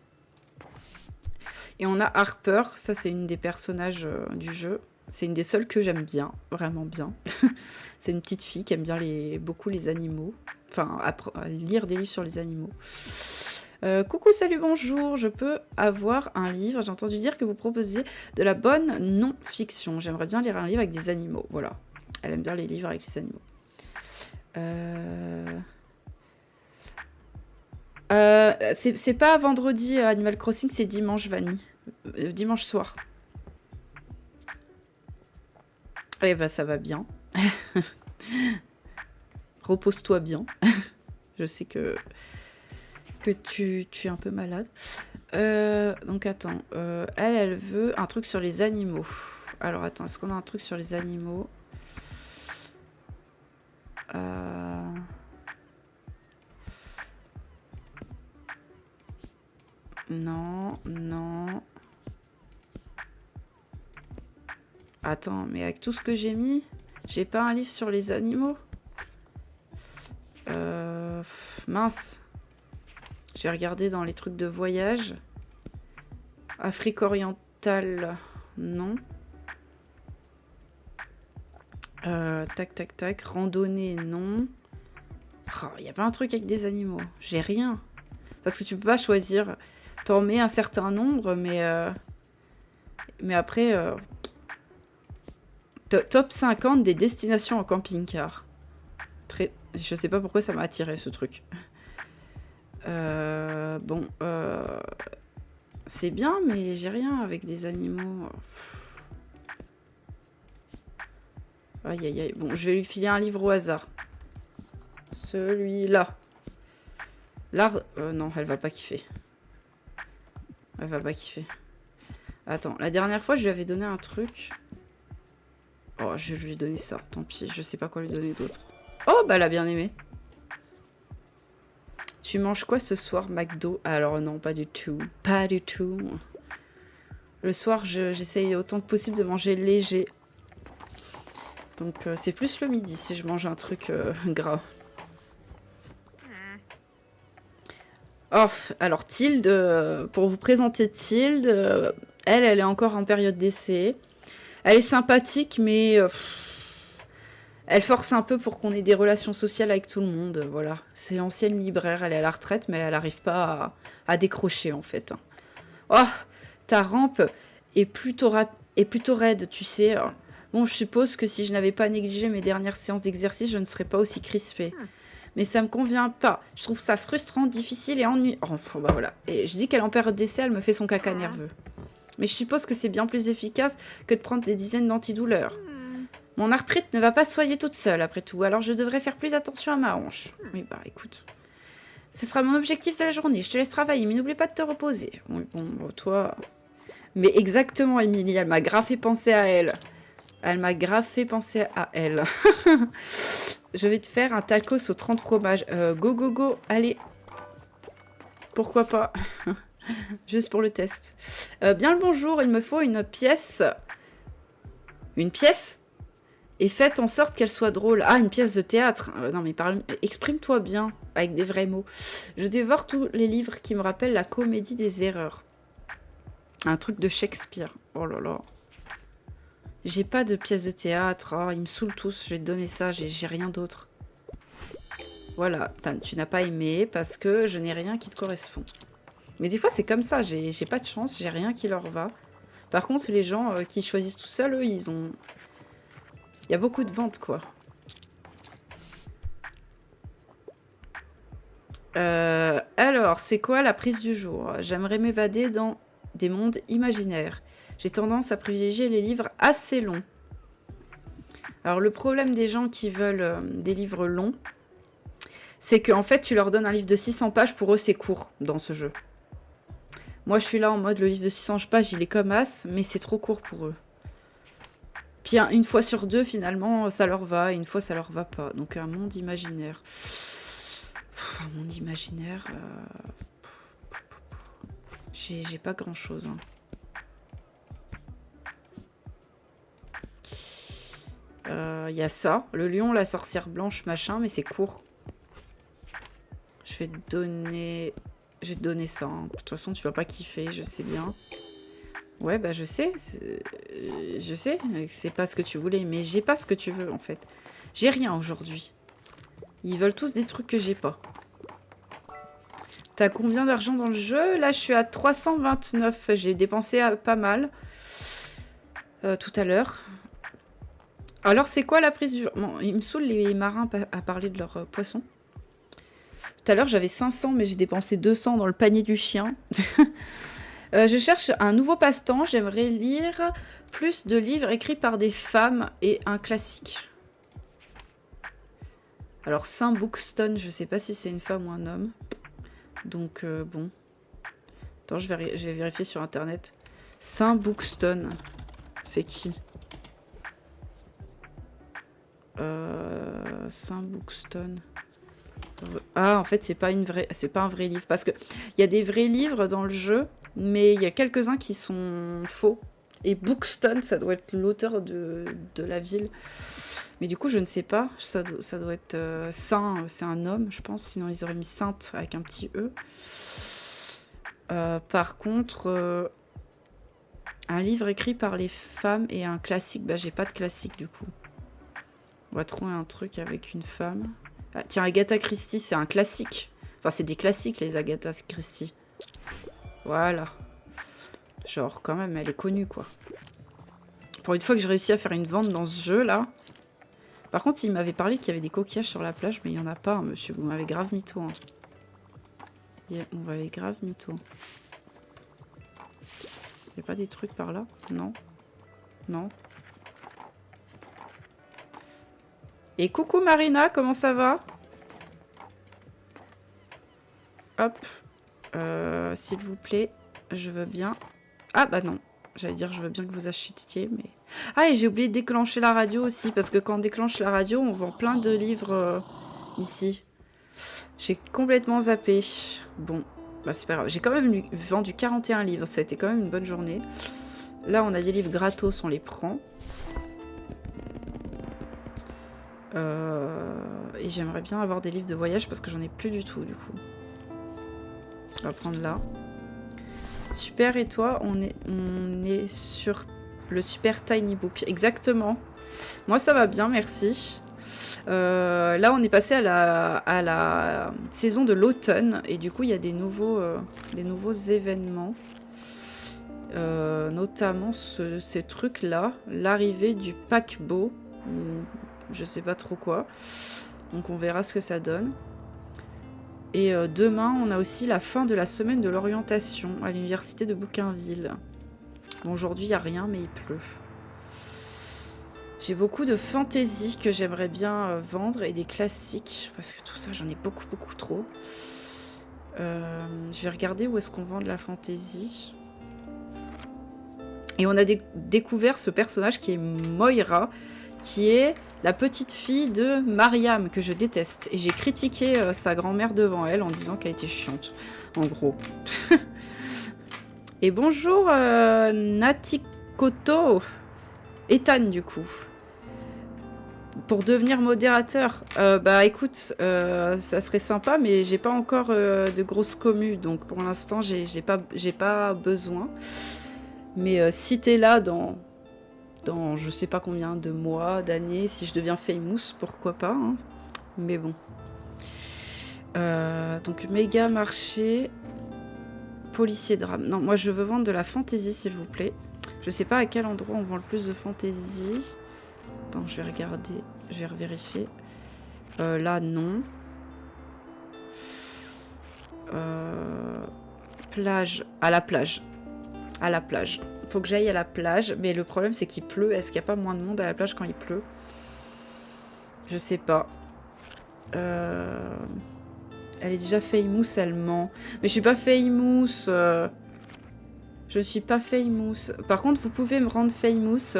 Et on a Harper. Ça, c'est une des personnages du jeu. C'est une des seules que j'aime bien, vraiment bien. C'est une petite fille qui aime bien beaucoup les animaux. Enfin, lire des livres sur les animaux. Coucou, salut, bonjour. Je peux avoir un livre? J'ai entendu dire que vous proposiez de la bonne non-fiction. J'aimerais bien lire un livre avec des animaux. Voilà. Elle aime bien les livres avec les animaux. C'est pas vendredi Animal Crossing, c'est dimanche, Vanny. Dimanche soir. Eh ben, ça va bien. Repose-toi bien. Je sais que tu es un peu malade. Donc, attends. Elle veut un truc sur les animaux. Alors, attends, est-ce qu'on a un truc sur les animaux? Non. Attends, mais avec tout ce que j'ai mis, j'ai pas un livre sur les animaux? Mince. Je vais regarder dans les trucs de voyage. Afrique orientale, non. Tac. Randonnée, non. Il n'y a pas un truc avec des animaux. J'ai rien. Parce que tu peux pas choisir. T'en mets un certain nombre, mais après... top 50 des destinations en camping-car. Je sais pas pourquoi ça m'a attiré, ce truc. C'est bien, mais j'ai rien avec des animaux. Aïe. Bon, je vais lui filer un livre au hasard. Celui-là. L'art... non, elle va pas kiffer. Attends, la dernière fois, je lui avais donné un truc. Oh, je lui ai donné ça. Tant pis, je sais pas quoi lui donner d'autre. Oh, bah, elle a bien aimé. Tu manges quoi ce soir, McDo? Alors non, pas du tout. Pas du tout. Le soir, j'essaye autant que possible de manger léger. Donc c'est plus le midi si je mange un truc gras. Oh, alors Tilde, pour vous présenter Tilde, elle est encore en période d'essai. Elle est sympathique, mais elle force un peu pour qu'on ait des relations sociales avec tout le monde. Voilà, c'est l'ancienne libraire, elle est à la retraite, mais elle n'arrive pas à décrocher en fait. Oh, ta rampe est plutôt raide, tu sais. Bon, je suppose que si je n'avais pas négligé mes dernières séances d'exercice, je ne serais pas aussi crispée. Mais ça me convient pas. Je trouve ça frustrant, difficile et ennuyeux. Oh, bah voilà. Et je dis qu'elle est en période d'essai, elle me fait son caca nerveux. Mais je suppose que c'est bien plus efficace que de prendre des dizaines d'antidouleurs. Mon arthrite ne va pas soigner toute seule, après tout, alors je devrais faire plus attention à ma hanche. Oui, bah écoute. Ce sera mon objectif de la journée. Je te laisse travailler, mais n'oublie pas de te reposer. Oui, bon, toi... Mais exactement, Émilie, elle m'a grave fait penser à elle. Elle m'a grave fait penser à elle. Je vais te faire un tacos aux 30 fromages. Go, allez. Pourquoi pas. Juste pour le test. Bien le bonjour, il me faut une pièce. Une pièce? Et faites en sorte qu'elle soit drôle. Ah, une pièce de théâtre. Non, mais exprime-toi bien, avec des vrais mots. Je dévore tous les livres qui me rappellent la comédie des erreurs. Un truc de Shakespeare. Oh là là. J'ai pas de pièce de théâtre. Oh, ils me saoulent tous. Je vais te donner ça. J'ai rien d'autre. Voilà. Tu n'as pas aimé parce que je n'ai rien qui te correspond. Mais des fois, c'est comme ça. J'ai pas de chance. J'ai rien qui leur va. Par contre, les gens qui choisissent tout seuls, eux, ils ont... Il y a beaucoup de ventes, quoi. Alors, c'est quoi la prise du jour? J'aimerais m'évader dans des mondes imaginaires. J'ai tendance à privilégier les livres assez longs. Alors, le problème des gens qui veulent des livres longs, c'est qu'en fait, tu leur donnes un livre de 600 pages, pour eux, c'est court dans ce jeu. Moi, je suis là en mode, le livre de 600 pages, il est comme as, mais c'est trop court pour eux. Puis une fois sur deux, finalement, ça leur va, et une fois, ça leur va pas. Donc, un monde imaginaire. Un monde imaginaire... J'ai pas grand-chose. Y a ça. Le lion, la sorcière blanche, machin, mais c'est court. Je vais te donner... Je vais te donner ça. De toute façon, tu vas pas kiffer, je sais bien. Ouais, bah je sais. Je sais que c'est pas ce que tu voulais, mais j'ai pas ce que tu veux, en fait. J'ai rien aujourd'hui. Ils veulent tous des trucs que j'ai pas. T'as combien d'argent dans le jeu? Là, je suis à 329. J'ai dépensé pas mal. Tout à l'heure. Alors, c'est quoi la prise du jour? Bon, il me saoule les marins à parler de leurs poissons. Tout à l'heure, j'avais 500, mais j'ai dépensé 200 dans le panier du chien. Je cherche un nouveau passe-temps. J'aimerais lire plus de livres écrits par des femmes et un classique. Alors, Saint Bookston, je sais pas si c'est une femme ou un homme. Donc, bon. Attends, je vais vérifier sur Internet. Saint Bookston. C'est qui? Saint Bookston. Ah, en fait, c'est pas un vrai livre. Parce que il y a des vrais livres dans le jeu, mais il y a quelques-uns qui sont faux. Et Bookston, ça doit être l'auteur de la ville. Mais du coup, je ne sais pas. Ça doit être Saint, c'est un homme, je pense. Sinon, ils auraient mis Sainte avec un petit E. Par contre, un livre écrit par les femmes et un classique. Bah, j'ai pas de classique, du coup. On va trouver un truc avec une femme. Ah, tiens, Agatha Christie, c'est un classique. Enfin, c'est des classiques, les Agatha Christie. Voilà. Genre, quand même, elle est connue, quoi. Pour une fois que j'ai réussi à faire une vente dans ce jeu-là. Par contre, il m'avait parlé qu'il y avait des coquillages sur la plage, mais il n'y en a pas, hein, monsieur. Vous m'avez grave mytho. Hein. On m'avait grave mytho. Il n'y a pas des trucs par là? Non. Non. Et coucou Marina, comment ça va? Hop. S'il vous plaît, je veux bien... Ah bah non, j'allais dire je veux bien que vous achetiez, mais... Ah, et j'ai oublié de déclencher la radio aussi, parce que quand on déclenche la radio, on vend plein de livres ici. J'ai complètement zappé. Bon, bah c'est pas grave. J'ai quand même vendu 41 livres, ça a été quand même une bonne journée. Là, on a des livres gratos, on les prend. Et j'aimerais bien avoir des livres de voyage parce que j'en ai plus du tout, du coup. On va prendre là. Super, et toi, on est sur le Super Tiny Book. Exactement. Moi, ça va bien, merci. Là, on est passé à la saison de l'automne. Et du coup, il y a des nouveaux événements. Notamment ces trucs-là. L'arrivée du paquebot. Je sais pas trop quoi. Donc, on verra ce que ça donne. Et demain, on a aussi la fin de la semaine de l'orientation à l'université de Bougainville. Bon, aujourd'hui, il n'y a rien, mais il pleut. J'ai beaucoup de fantaisie que j'aimerais bien vendre et des classiques. Parce que tout ça, j'en ai beaucoup, beaucoup trop. Je vais regarder où est-ce qu'on vend de la fantaisie. Et on a découvert ce personnage qui est Moira, qui est la petite fille de Mariam, que je déteste. Et j'ai critiqué sa grand-mère devant elle en disant qu'elle était chiante, en gros. Et bonjour Natikoto. Ethan, du coup. Pour devenir modérateur, bah écoute, ça serait sympa, mais j'ai pas encore de grosses communes, donc pour l'instant, j'ai pas besoin. Mais si t'es là dans je sais pas combien de mois, d'années, si je deviens famous, pourquoi pas, hein. Mais bon. Donc méga marché, policier drame. Non, moi je veux vendre de la fantaisie, s'il vous plaît. Je sais pas à quel endroit on vend le plus de fantaisie. Attends, je vais regarder, je vais revérifier. Là, non. Plage, à la plage. À la plage. Faut que j'aille à la plage, mais le problème c'est qu'il pleut. Est-ce qu'il n'y a pas moins de monde à la plage quand il pleut? Je sais pas. Elle est déjà famous, elle ment. Mais je suis pas famous. Je suis pas famous. Par contre, vous pouvez me rendre famous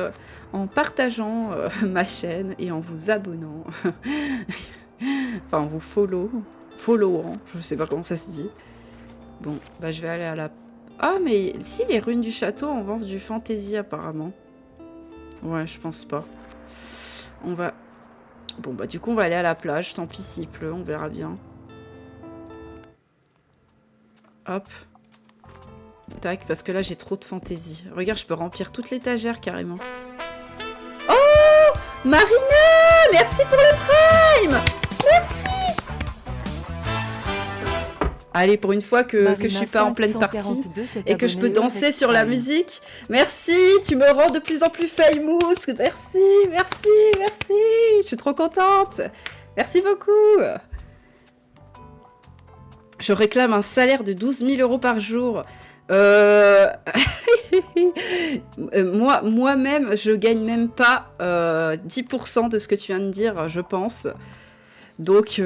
en partageant ma chaîne et en vous abonnant. Enfin, en vous followant. Je sais pas comment ça se dit. Bon, bah je vais aller à la... Ah, mais si, les ruines du château, on vend du fantasy apparemment. Ouais, je pense pas. On va... Bon, bah du coup, on va aller à la plage. Tant pis s'il pleut, on verra bien. Hop. Tac, parce que là, j'ai trop de fantaisie. Regarde, je peux remplir toute l'étagère, carrément. Oh, Marina, merci pour le prime. Merci. Allez, pour une fois que je suis pas en pleine partie et que je peux danser sur la musique. Merci, tu me rends de plus en plus famous. Merci, merci, merci. Je suis trop contente. Merci beaucoup. Je réclame un salaire de 12 000 € par jour. Moi-même, je gagne même pas 10% de ce que tu viens de dire, je pense. Donc...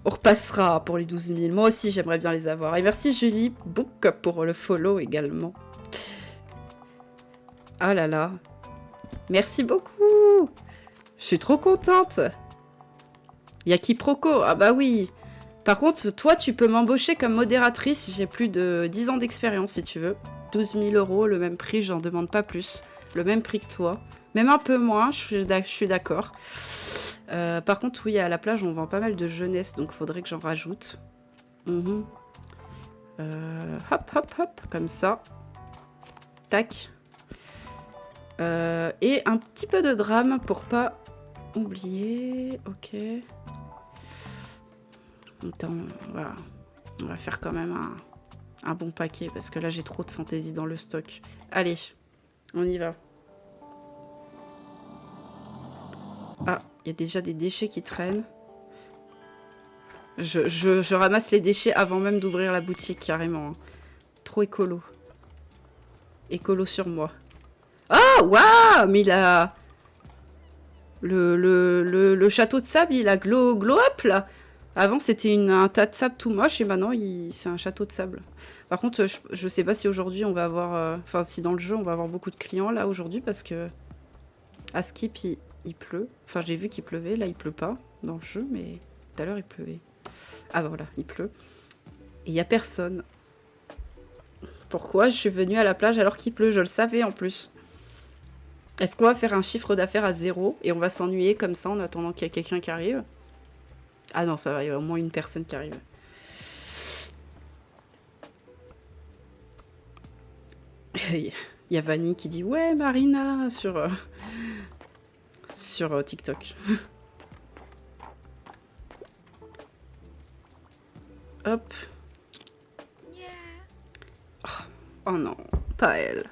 on repassera pour les 12 000. Moi aussi, j'aimerais bien les avoir. Et merci Julie Book pour le follow également. Ah là là. Merci beaucoup. Je suis trop contente. Il y a quiproquo. Ah bah oui. Par contre, toi, tu peux m'embaucher comme modératrice. J'ai plus de 10 ans d'expérience, si tu veux. 12 000 €, le même prix, j'en demande pas plus. Le même prix que toi. Même un peu moins, je suis d'accord. Par contre, oui, à la plage, on vend pas mal de jeunesse, donc faudrait que j'en rajoute. Hop, hop, hop, comme ça. Tac. Et un petit peu de drame pour pas oublier. Ok. Attends, voilà. On va faire quand même un bon paquet, parce que là, j'ai trop de fantaisie dans le stock. Allez, on y va. Ah, il y a déjà des déchets qui traînent. Je ramasse les déchets avant même d'ouvrir la boutique, carrément. Trop écolo. Écolo sur moi. Oh, waouh! Mais il a... Le château de sable, il a glow up, là. Avant, c'était un tas de sable tout moche, et maintenant, c'est un château de sable. Par contre, je sais pas si aujourd'hui, on va avoir... Enfin, si dans le jeu, on va avoir beaucoup de clients, là, aujourd'hui, parce que... À Skip, il pleut. Enfin, j'ai vu qu'il pleuvait. Là, il pleut pas dans le jeu, mais tout à l'heure, il pleuvait. Ah, voilà, il pleut. Et il n'y a personne. Pourquoi je suis venue à la plage alors qu'il pleut? Je le savais en plus. Est-ce qu'on va faire un chiffre d'affaires à 0 et on va s'ennuyer comme ça en attendant qu'il y ait quelqu'un qui arrive? Ah non, ça va, il y a au moins une personne qui arrive. Il y a Vanny qui dit « Ouais, Marina !» sur TikTok. Hop. Oh non, pas elle.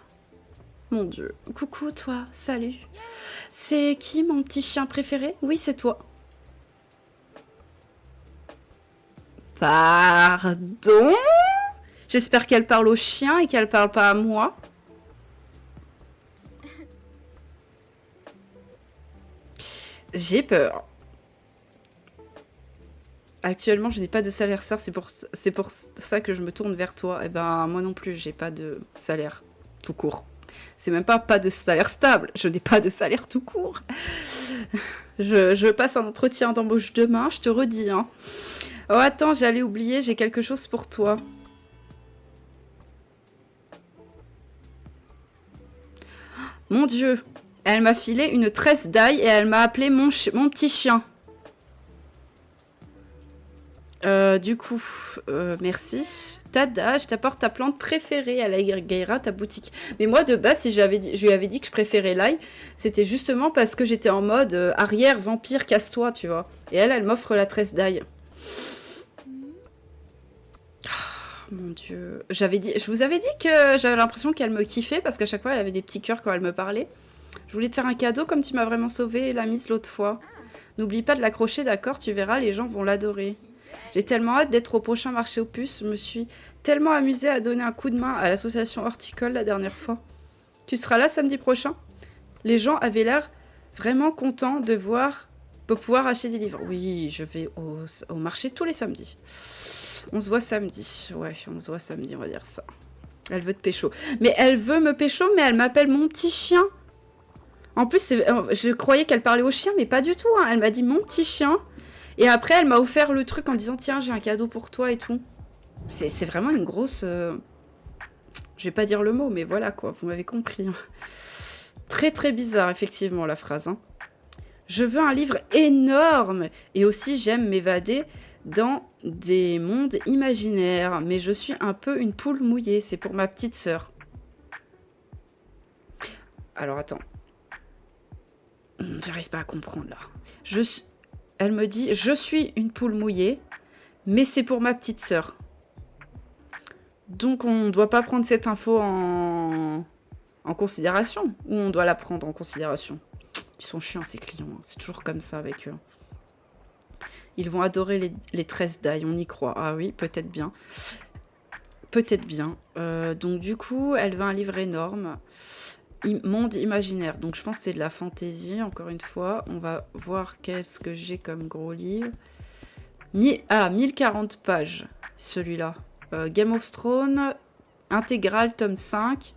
Mon Dieu. Coucou toi, salut. C'est qui mon petit chien préféré? Oui, c'est toi. Pardon? J'espère qu'elle parle au chien et qu'elle parle pas à moi. J'ai peur. Actuellement, je n'ai pas de salaire ça, c'est pour ça que je me tourne vers toi. Eh ben, moi non plus, j'ai pas de salaire tout court. C'est même pas de salaire stable, je n'ai pas de salaire tout court. Je passe un entretien d'embauche demain, je te redis. Hein. Oh, attends, j'allais oublier, j'ai quelque chose pour toi. Mon Dieu, elle m'a filé une tresse d'ail et elle m'a appelé mon petit chien. Du coup, merci. Tada, je t'apporte ta plante préférée à la Gaïra, ta boutique. Mais moi, de base, si je lui avais dit que je préférais l'ail, c'était justement parce que j'étais en mode arrière, vampire, casse-toi, tu vois. Et elle m'offre la tresse d'ail. Oh, mon Dieu. Je vous avais dit que j'avais l'impression qu'elle me kiffait parce qu'à chaque fois, elle avait des petits cœurs quand elle me parlait. Je voulais te faire un cadeau comme tu m'as vraiment sauvé la mise l'autre fois. N'oublie pas de l'accrocher, d'accord? Tu verras, les gens vont l'adorer. J'ai tellement hâte d'être au prochain marché aux puces. Je me suis tellement amusée à donner un coup de main à l'association horticole la dernière fois. Tu seras là samedi prochain? Les gens avaient l'air vraiment contents de pouvoir acheter des livres. Oui, je vais au marché tous les samedis. On se voit samedi. Ouais, on se voit samedi, on va dire ça. Elle veut te pécho. Mais elle veut me pécho, mais elle m'appelle mon petit chien. En plus, je croyais qu'elle parlait au chien, mais pas du tout. Hein. Elle m'a dit mon petit chien. Et après, elle m'a offert le truc en disant « Tiens, j'ai un cadeau pour toi et tout. » C'est vraiment une grosse... Je vais pas dire le mot, mais voilà quoi, vous m'avez compris. Hein. Très très bizarre, effectivement, la phrase. Hein. Je veux un livre énorme. Et aussi, j'aime m'évader dans des mondes imaginaires. Mais je suis un peu une poule mouillée. C'est pour ma petite sœur. Alors, attends. J'arrive pas à comprendre, là. Elle me dit, je suis une poule mouillée, mais c'est pour ma petite sœur. Donc on ne doit pas prendre cette info en considération, ou on doit la prendre en considération. Ils sont chiants ces clients, hein. C'est toujours comme ça avec eux. Ils vont adorer les tresses d'ail, on y croit. Ah oui, peut-être bien. Peut-être bien. Donc du coup, elle veut un livre énorme. Monde imaginaire, donc je pense que c'est de la fantaisie, encore une fois. On va voir qu'est-ce que j'ai comme gros livre. 1040 pages, celui-là. Game of Thrones, intégral, tome 5.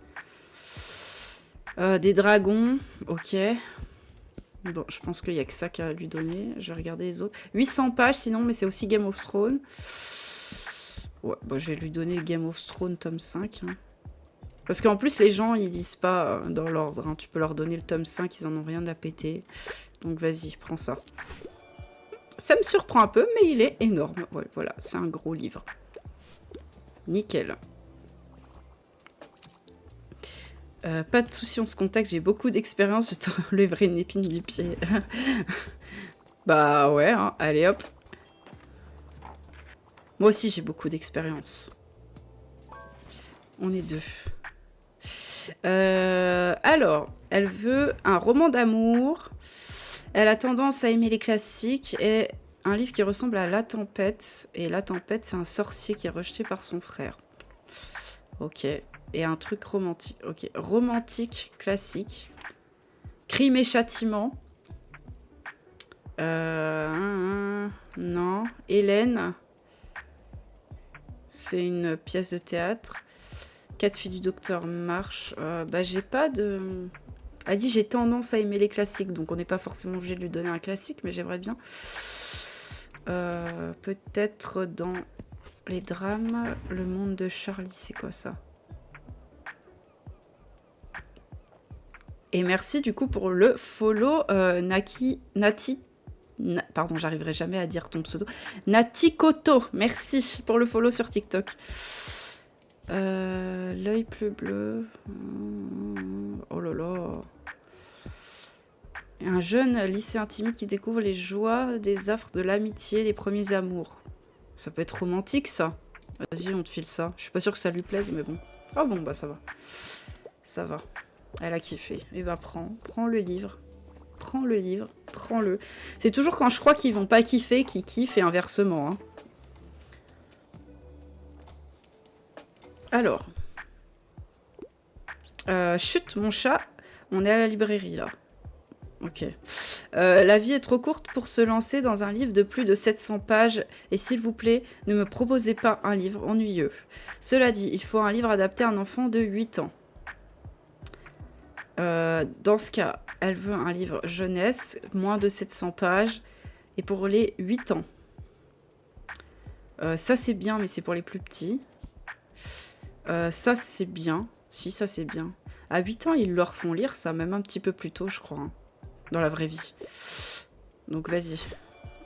Des dragons, ok. Bon, je pense qu'il n'y a que ça qu'à lui donner. Je vais regarder les autres. 800 pages sinon, mais c'est aussi Game of Thrones. Ouais, bon, je vais lui donner le Game of Thrones, tome 5. Hein. Parce qu'en plus, les gens, ils lisent pas dans l'ordre. Hein. Tu peux leur donner le tome 5, ils en ont rien à péter. Donc vas-y, prends ça. Ça me surprend un peu, mais il est énorme. Ouais, voilà, c'est un gros livre. Nickel. Pas de soucis, on se contacte. J'ai beaucoup d'expérience. Je t'enlèverai une épine du pied. Bah ouais, hein. Allez hop. Moi aussi, j'ai beaucoup d'expérience. On est deux. Alors, elle veut un roman d'amour. Elle a tendance à aimer les classiques et un livre qui ressemble à La Tempête. Et La Tempête, c'est un sorcier qui est rejeté par son frère. Ok. Et un truc romantique. Ok. Romantique, classique. Crime et châtiment. Non. Hélène. C'est une pièce de théâtre. 4 filles du docteur March. Bah, j'ai pas de... Elle dit j'ai tendance à aimer les classiques, donc on n'est pas forcément obligé de lui donner un classique, mais j'aimerais bien. Peut-être dans les drames, Le Monde de Charlie, c'est quoi ça? Et merci du coup pour le follow Nati. Pardon, j'arriverai jamais à dire ton pseudo. Natikoto, merci pour le follow sur TikTok. L'œil bleu. Oh là là. Un jeune lycéen timide qui découvre les joies des affres de l'amitié, les premiers amours. Ça peut être romantique, ça. Vas-y, on te file ça. Je suis pas sûre que ça lui plaise, mais bon. Oh bon, bah ça va. Ça va. Elle a kiffé. Et bah prends le livre. Prends le livre. Prends-le. C'est toujours quand je crois qu'ils vont pas kiffer qu'ils kiffent et inversement. Hein. Alors. Chut, mon chat. On est à la librairie, là. Ok. La vie est trop courte pour se lancer dans un livre de plus de 700 pages. Et s'il vous plaît, ne me proposez pas un livre ennuyeux. Cela dit, il faut un livre adapté à un enfant de 8 ans. Dans ce cas, elle veut un livre jeunesse, moins de 700 pages. Et pour les 8 ans. Ça, c'est bien, mais c'est pour les plus petits. Ça, c'est bien. Si, ça, c'est bien. À 8 ans, ils leur font lire ça, même un petit peu plus tôt, je crois. Hein. Dans la vraie vie. Donc vas-y.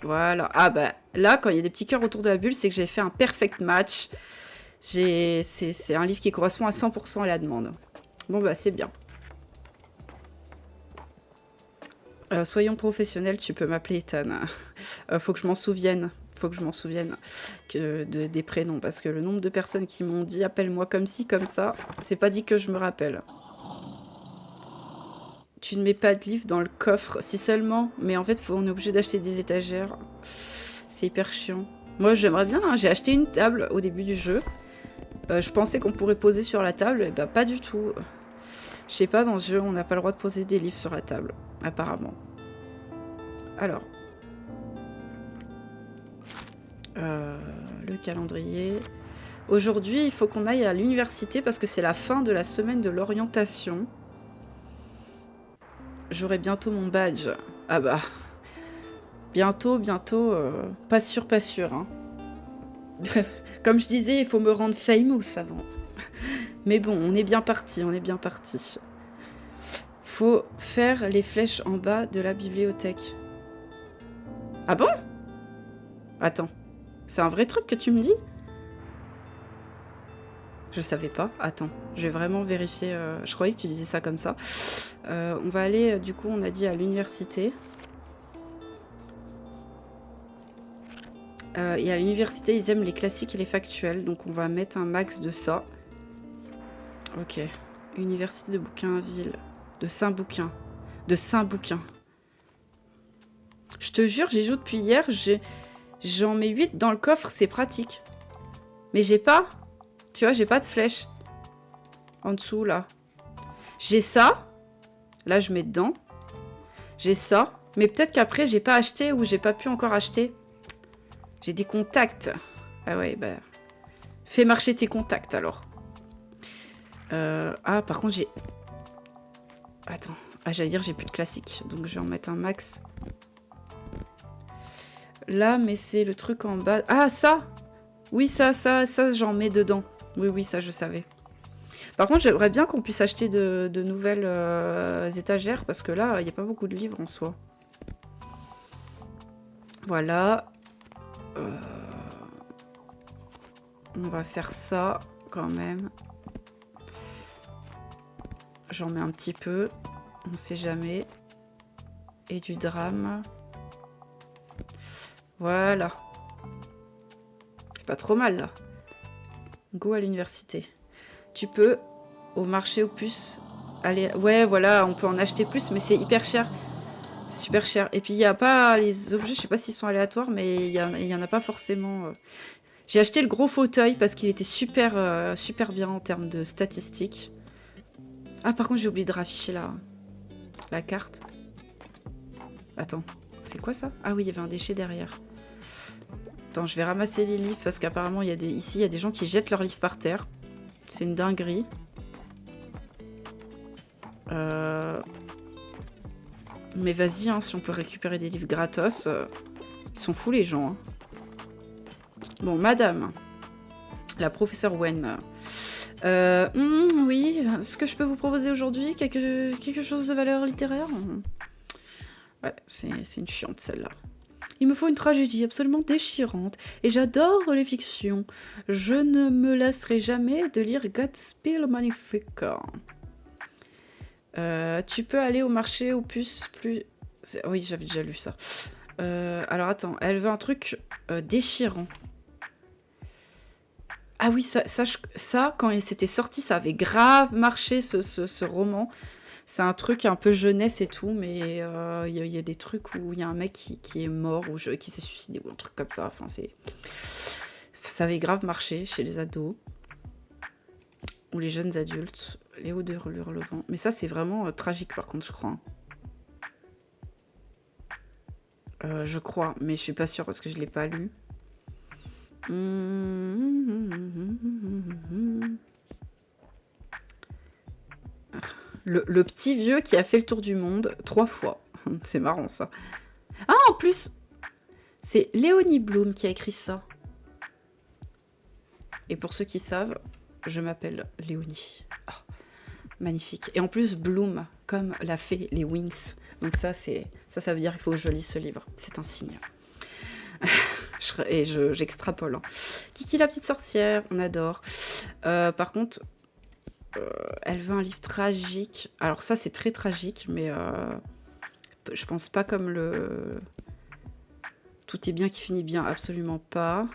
Voilà. Ah bah là, quand il y a des petits cœurs autour de la bulle, c'est que j'ai fait un perfect match. C'est un livre qui correspond à 100% à la demande. Bon bah c'est bien. Soyons professionnels, tu peux m'appeler Ethan. Faut que je m'en souvienne. Faut que je m'en souvienne des prénoms. Parce que le nombre de personnes qui m'ont dit appelle-moi comme ci, comme ça, c'est pas dit que je me rappelle. Tu ne mets pas de livre dans le coffre, si seulement. Mais en fait, on est obligé d'acheter des étagères. C'est hyper chiant. Moi, j'aimerais bien. Hein, j'ai acheté une table au début du jeu. Je pensais qu'on pourrait poser sur la table. Et bah, pas du tout. Je sais pas, dans ce jeu, on n'a pas le droit de poser des livres sur la table. Apparemment. Alors. Le calendrier. Aujourd'hui, il faut qu'on aille à l'université parce que c'est la fin de la semaine de l'orientation. J'aurai bientôt mon badge. Ah bah. Bientôt. Pas sûr, pas sûr. Hein. Comme je disais, il faut me rendre famous avant. Mais bon, on est bien parti, Faut faire les flèches en bas de la bibliothèque. Ah bon? Attends. C'est un vrai truc que tu me dis? Je savais pas. Attends, je vais vraiment vérifier. Je croyais que tu disais ça comme ça. On va aller, du coup, on a dit à l'université. Et à l'université, ils aiment les classiques et les factuels. Donc, on va mettre un max de ça. Ok. Université de Bougainville. De Saint-Bouquin. De Saint-Bouquin. Je te jure, j'y joue depuis hier. J'en mets 8 dans le coffre, c'est pratique. Mais j'ai pas... Tu vois, j'ai pas de flèche. En dessous, là. J'ai ça. Là, je mets dedans. J'ai ça. Mais peut-être qu'après, j'ai pas acheté ou j'ai pas pu encore acheter. J'ai des contacts. Ah ouais, bah... Fais marcher tes contacts, alors. Ah, par contre, j'ai... Attends. Ah, j'allais dire, j'ai plus de classique. Donc, je vais en mettre un max. Là, mais c'est le truc en bas. Ah, ça! Oui, ça, j'en mets dedans. Oui, ça, je savais. Par contre, j'aimerais bien qu'on puisse acheter de nouvelles étagères, parce que là, il n'y a pas beaucoup de livres en soi. Voilà. On va faire ça, quand même. J'en mets un petit peu. On sait jamais. Et du drame. Voilà. C'est pas trop mal, là. Go à l'université. Tu peux, au marché aux puces, aller... Ouais, voilà, on peut en acheter plus, mais c'est hyper cher. Super cher. Et puis, il n'y a pas les objets, je sais pas s'ils sont aléatoires, mais il y en a pas forcément... J'ai acheté le gros fauteuil parce qu'il était super bien en termes de statistiques. Ah, par contre, j'ai oublié de rafficher la carte. Attends, c'est quoi ça? Ah oui, il y avait un déchet derrière. Attends, je vais ramasser les livres parce qu'apparemment, ici, il y a des gens qui jettent leurs livres par terre. C'est une dinguerie. Mais vas-y, hein, si on peut récupérer des livres gratos. Ils sont fous, les gens. Hein. Bon, madame. La professeure Wen. Oui, oui, ce que je peux vous proposer aujourd'hui, quelque chose de valeur littéraire? Ouais, c'est une chiante celle-là. Il me faut une tragédie absolument déchirante, et j'adore les fictions. Je ne me lasserai jamais de lire Gatsby le Magnifique. Tu peux aller au marché aux puces plus... Oui, j'avais déjà lu ça. Alors attends, elle veut un truc déchirant. Ah oui, ça, quand c'était sorti, ça avait grave marché, ce roman. C'est un truc un peu jeunesse et tout, mais il y a des trucs où il y a un mec qui est mort, ou qui s'est suicidé, ou un truc comme ça. Enfin, ça avait grave marché chez les ados, ou les jeunes adultes. Léo de Hurlevent. Mais ça, c'est vraiment tragique, par contre, je crois. Je crois, mais je suis pas sûre parce que je l'ai pas lu. Le petit vieux qui a fait le tour du monde 3 fois. C'est marrant, ça. Ah, en plus, c'est Léonie Bloom qui a écrit ça. Et pour ceux qui savent, je m'appelle Léonie. Oh, magnifique. Et en plus, Bloom, comme l'a fait les Wings. Donc ça veut dire qu'il faut que je lise ce livre. C'est un signe. Et j'extrapole. Kiki la petite sorcière, on adore. Par contre, elle veut un livre tragique. Alors ça, c'est très tragique, mais je pense pas comme le... Tout est bien qui finit bien, absolument pas.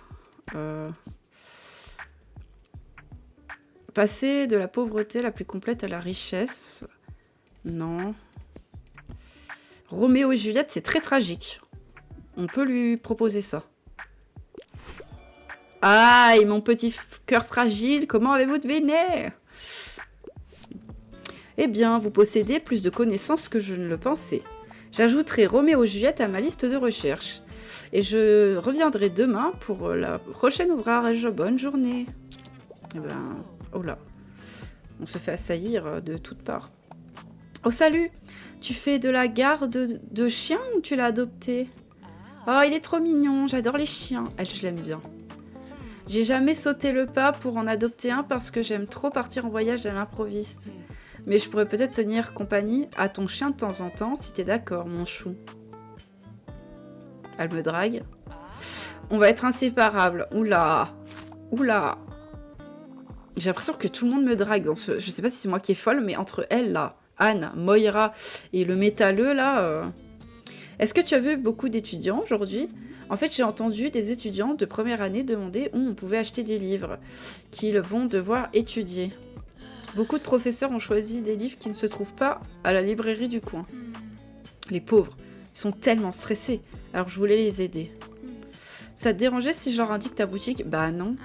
Passer de la pauvreté la plus complète à la richesse. Non. Roméo et Juliette, c'est très tragique. On peut lui proposer ça. Aïe, mon petit cœur fragile, comment avez-vous deviné? Eh bien, vous possédez plus de connaissances que je ne le pensais. J'ajouterai Roméo et Juliette à ma liste de recherche. Et je reviendrai demain pour la prochaine ouvrage. Bonne journée. Eh ben, oh là. On se fait assaillir de toutes parts. Oh, salut! Tu fais de la garde de chien ou tu l'as adopté? Oh, il est trop mignon, j'adore les chiens. Elle, je l'aime bien. J'ai jamais sauté le pas pour en adopter un parce que j'aime trop partir en voyage à l'improviste. Mais je pourrais peut-être tenir compagnie à ton chien de temps en temps si t'es d'accord, mon chou. Elle me drague. On va être inséparables. Oula! Oula! J'ai l'impression que tout le monde me drague dans ce... Je sais pas si c'est moi qui est folle, mais entre elle, là, Anne, Moira et le métalleux, là... Est-ce que tu as vu beaucoup d'étudiants aujourd'hui? En fait, j'ai entendu des étudiants de première année demander où on pouvait acheter des livres qu'ils vont devoir étudier. Beaucoup de professeurs ont choisi des livres qui ne se trouvent pas à la librairie du coin. Les pauvres, ils sont tellement stressés, alors je voulais les aider. Ça te dérangeait si je leur indique ta boutique? Bah non,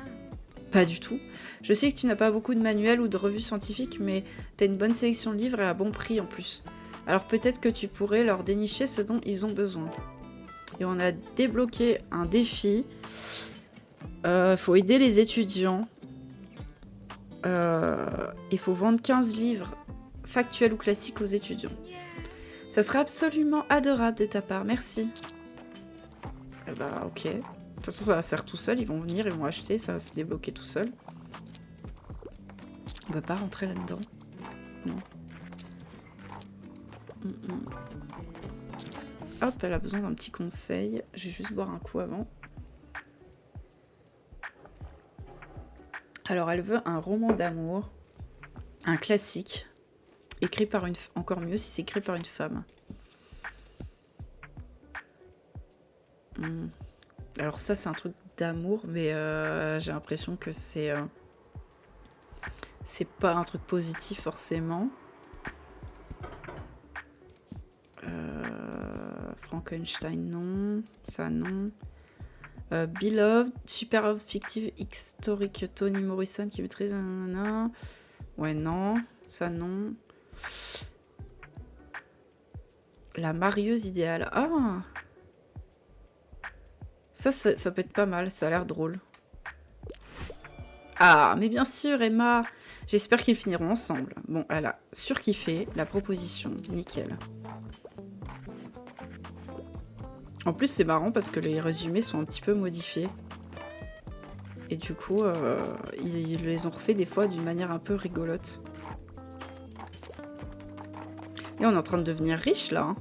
pas du tout. Je sais que tu n'as pas beaucoup de manuels ou de revues scientifiques, mais t'as une bonne sélection de livres et à bon prix en plus. Alors peut-être que tu pourrais leur dénicher ce dont ils ont besoin. Et on a débloqué un défi. Faut aider les étudiants. Il faut vendre 15 livres factuels ou classiques aux étudiants. Ça serait absolument adorable de ta part, merci. Bah ok. De toute façon, ça va se faire tout seul. Ils vont venir, ils vont acheter, ça va se débloquer tout seul. On va pas rentrer là-dedans. Non. Hop, elle a besoin d'un petit conseil. Je vais juste boire un coup avant. Alors, elle veut un roman d'amour, un classique, écrit par une... Encore mieux si c'est écrit par une femme. Alors ça, c'est un truc d'amour, mais j'ai l'impression que c'est pas un truc positif forcément. Frankenstein, non. Ça, non. Beloved, super fictive historique, Toni Morrison qui maîtrise... Nanana. Ouais, non. Ça, non. La marieuse idéale. Ah! Ça peut être pas mal, ça a l'air drôle. Ah, mais bien sûr, Emma. J'espère qu'ils finiront ensemble. Bon, elle a surkiffé la proposition. Nickel. En plus, c'est marrant parce que les résumés sont un petit peu modifiés. Et du coup, ils les ont refait des fois d'une manière un peu rigolote. Et on est en train de devenir riche, là. Hein.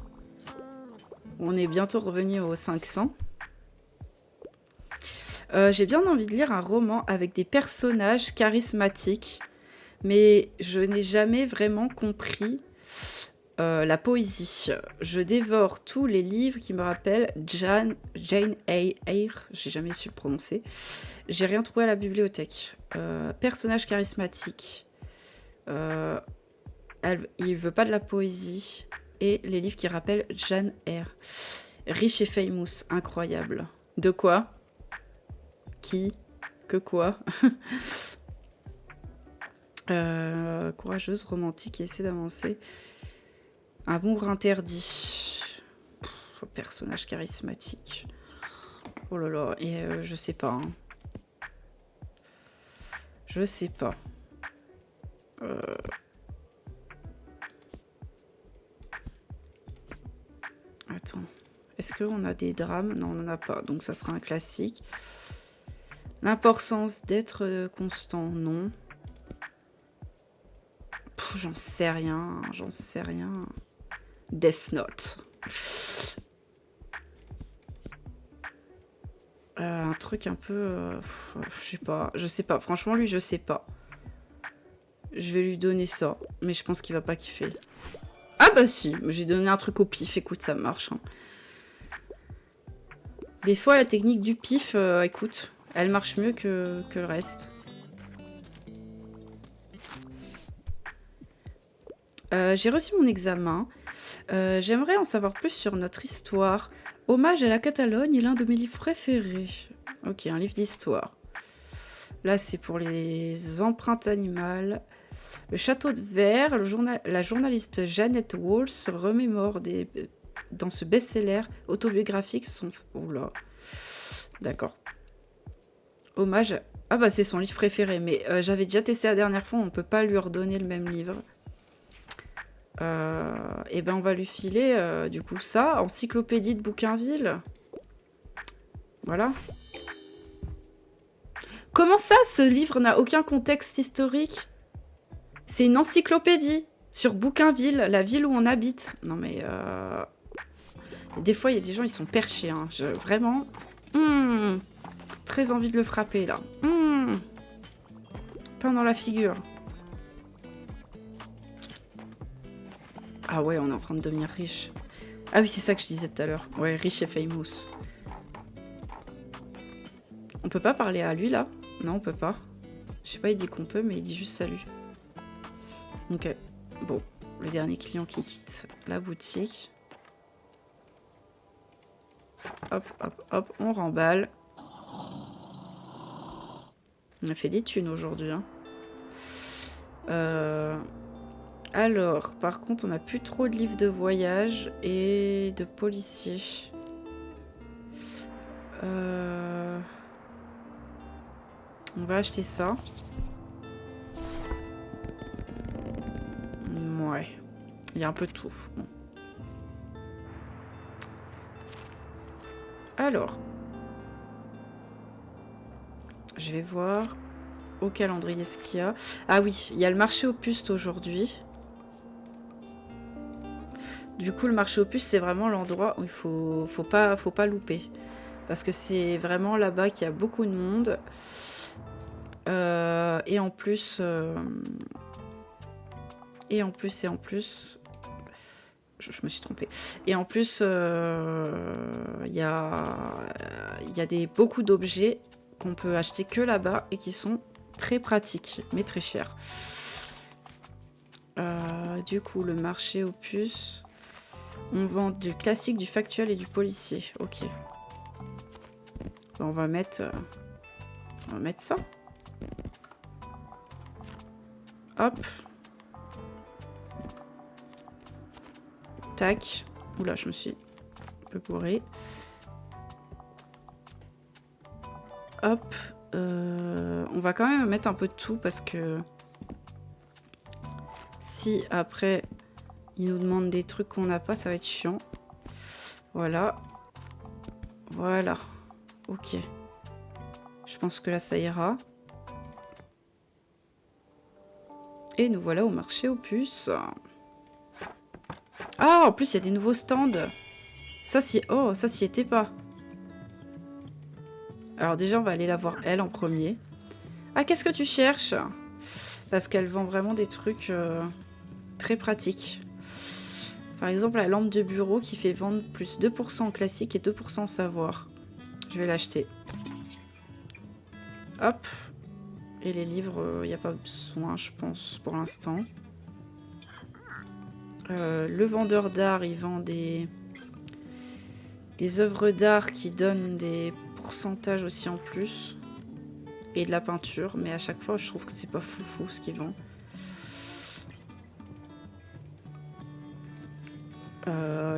On est bientôt revenu aux 500. J'ai bien envie de lire un roman avec des personnages charismatiques. Mais je n'ai jamais vraiment compris la poésie. Je dévore tous les livres qui me rappellent Jane Eyre. J'ai jamais su le prononcer. J'ai rien trouvé à la bibliothèque. Personnage charismatique. Il veut pas de la poésie. Et les livres qui rappellent Jane Eyre. Riche et famous. Incroyable. De quoi? Qui? Que quoi? Courageuse, romantique, et essaie d'avancer. Amour interdit. Personnage charismatique. Oh là là, et je sais pas. Hein. Je sais pas. Attends. Est-ce qu'on a des drames? Non, on n'en a pas. Donc ça sera un classique. L'importance d'être constant, non. J'en sais rien. J'en sais rien. Death Note. Un truc un peu... je sais pas. Franchement, lui, je sais pas. Je vais lui donner ça. Mais je pense qu'il va pas kiffer. Ah bah si. J'ai donné un truc au pif. Écoute, ça marche. Hein. Des fois, la technique du pif, écoute, elle marche mieux que le reste. J'ai reçu mon examen. J'aimerais en savoir plus sur notre histoire. Hommage à la Catalogne est l'un de mes livres préférés. Ok, un livre d'histoire. Là, c'est pour les empreintes animales. Le château de verre, la journaliste Jeannette Walls se remémore dans ce best-seller autobiographique son... Oula. D'accord. Hommage... Ah bah c'est son livre préféré, mais j'avais déjà testé la dernière fois, on peut pas lui redonner le même livre. Et ben on va lui filer du coup ça, encyclopédie de Bouquinville. Voilà. Comment ça, ce livre n'a aucun contexte historique? C'est une encyclopédie sur Bouquinville, la ville où on habite. Non mais... Des fois, il y a des gens, ils sont perchés. Hein. Vraiment... très envie de le frapper, là. Pain dans la figure. Ah ouais, on est en train de devenir riche. Ah oui, c'est ça que je disais tout à l'heure. Ouais, riche et famous. On peut pas parler à lui, là? Non, on peut pas. Je sais pas, il dit qu'on peut, mais il dit juste salut. Ok. Bon, le dernier client qui quitte la boutique. Hop, hop, hop, on remballe. On a fait des thunes aujourd'hui. Hein. Alors, par contre, on n'a plus trop de livres de voyage et de policiers. On va acheter ça. Ouais. Il y a un peu de tout. Bon. Alors. Je vais voir au calendrier ce qu'il y a. Ah oui, il y a le marché aux puces aujourd'hui. Du coup, le marché aux puces, c'est vraiment l'endroit où il faut pas louper. Parce que c'est vraiment là-bas qu'il y a beaucoup de monde. Et en plus... Je me suis trompée. Et en plus, il y a beaucoup d'objets qu'on peut acheter que là-bas et qui sont très pratiques, mais très chers. Du coup, le marché aux puces, on vend du classique, du factuel et du policier. Ok. On va mettre ça. Hop. Tac. Oula, je me suis un peu gourée. Hop. On va quand même mettre un peu de tout parce que si après il nous demande des trucs qu'on n'a pas, ça va être chiant. Voilà. Voilà. Ok. Je pense que là, ça ira. Et nous voilà au marché aux puces. Ah, en plus, il y a des nouveaux stands. Ça, oh, ça s'y était pas. Alors déjà, on va aller la voir, elle, en premier. Ah, qu'est-ce que tu cherches? Parce qu'elle vend vraiment des trucs très pratiques. Par exemple, la lampe de bureau qui fait vendre plus 2% en classique et 2% en savoir. Je vais l'acheter. Hop. Et les livres, il n'y a pas besoin, je pense, pour l'instant. Le vendeur d'art, il vend des œuvres d'art qui donnent des pourcentages aussi en plus. Et de la peinture, mais à chaque fois, je trouve que c'est pas foufou ce qu'il vend.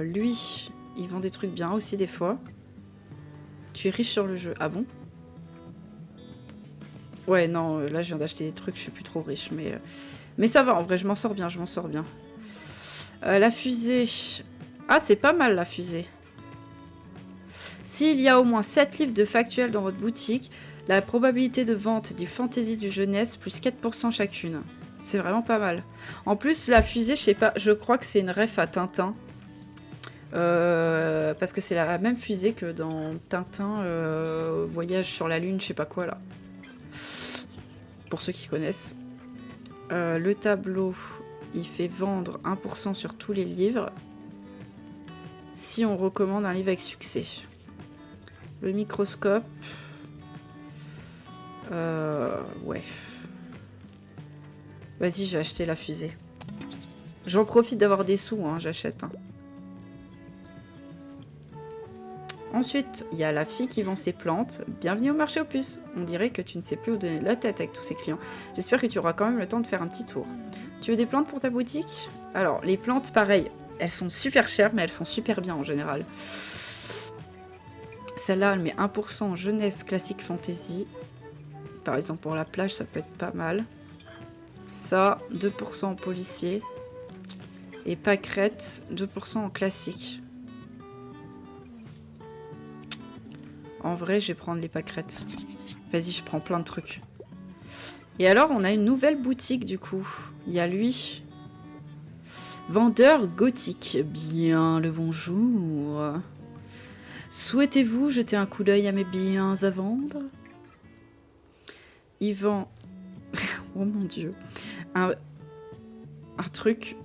Lui, il vend des trucs bien aussi des fois. Tu es riche sur le jeu. Ah bon? Ouais, non, là je viens d'acheter des trucs, je suis plus trop riche, mais ça va, en vrai, je m'en sors bien, je m'en sors bien. La fusée. Ah, c'est pas mal la fusée. S'il y a au moins 7 livres de factuels dans votre boutique, la probabilité de vente des fantaisies du jeunesse, plus 4% chacune. C'est vraiment pas mal. En plus, la fusée, je sais pas, je crois que c'est une ref à Tintin. Parce que c'est la même fusée que dans Tintin, Voyage sur la Lune, je sais pas quoi là. Pour ceux qui connaissent. Le tableau, il fait vendre 1% sur tous les livres. Si on recommande un livre avec succès. Le microscope. Ouais. Vas-y, je vais acheter la fusée. J'en profite d'avoir des sous, hein, j'achète. Hein. Ensuite, il y a la fille qui vend ses plantes. Bienvenue au marché aux puces. On dirait que tu ne sais plus où donner de la tête avec tous ces clients. J'espère que tu auras quand même le temps de faire un petit tour. Tu veux des plantes pour ta boutique? Alors, les plantes, pareil. Elles sont super chères, mais elles sont super bien en général. Celle-là, elle met 1% en jeunesse classique fantasy. Par exemple, pour la plage, ça peut être pas mal. Ça, 2% en policier. Et pâquerette, 2% en classique. En vrai, je vais prendre les pâquerettes. Vas-y, je prends plein de trucs. Et alors, on a une nouvelle boutique, du coup. Il y a lui. Vendeur gothique. Bien le bonjour. Souhaitez-vous jeter un coup d'œil à mes biens à vendre? Il vend... oh mon Dieu. Un truc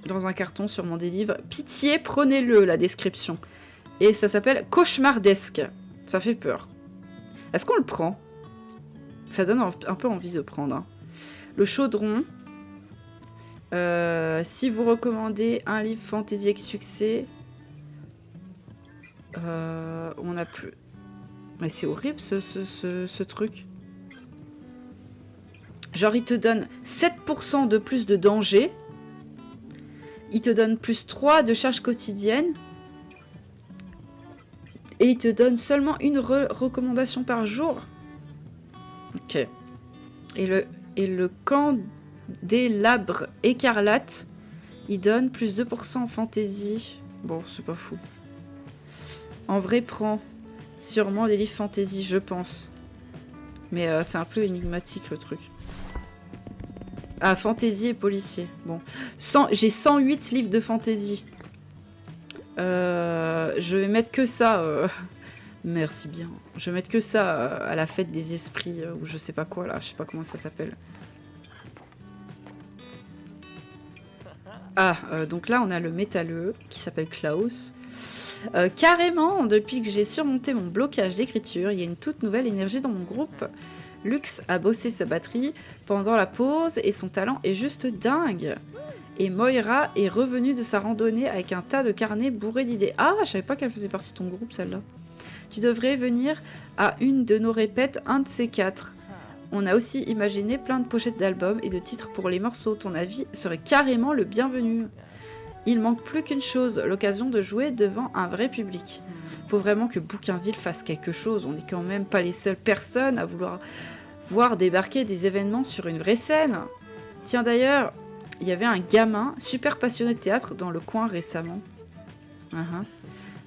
dans un carton, sûrement des livres. Pitié, prenez-le, la description. Et ça s'appelle Cauchemardesque. Ça fait peur. Est-ce qu'on le prend? Ça donne un peu envie de prendre. Hein. Le chaudron. Si vous recommandez un livre fantasy avec succès, on a plus... Mais c'est horrible ce truc. Genre, il te donne 7% de plus de danger. Il te donne plus 3 de charge quotidienne. Et il te donne seulement une recommandation par jour. Ok. Et le candélabre écarlate, il donne plus 2% en fantaisie. Bon, c'est pas fou. En vrai, prends sûrement des livres fantaisie, je pense. Mais c'est un peu énigmatique, le truc. Ah, fantaisie et policier. Bon. J'ai 108 livres de fantaisie. Je vais mettre que ça. Merci bien. Je vais mettre que ça à la fête des esprits ou je sais pas quoi là. Je sais pas comment ça s'appelle. Ah, donc là on a le métalleux qui s'appelle Klaus. Carrément, depuis que j'ai surmonté mon blocage d'écriture, il y a une toute nouvelle énergie dans mon groupe. Lux a bossé sa batterie pendant la pause et son talent est juste dingue. Et Moira est revenue de sa randonnée avec un tas de carnets bourrés d'idées. Ah, je savais pas qu'elle faisait partie de ton groupe, celle-là. Tu devrais venir à une de nos répètes, un de ces 4. On a aussi imaginé plein de pochettes d'albums et de titres pour les morceaux. Ton avis serait carrément le bienvenu. Il manque plus qu'une chose, l'occasion de jouer devant un vrai public. Faut vraiment que Bouquinville fasse quelque chose. On n'est quand même pas les seules personnes à vouloir voir débarquer des événements sur une vraie scène. Tiens d'ailleurs... Il y avait un gamin super passionné de théâtre dans le coin récemment.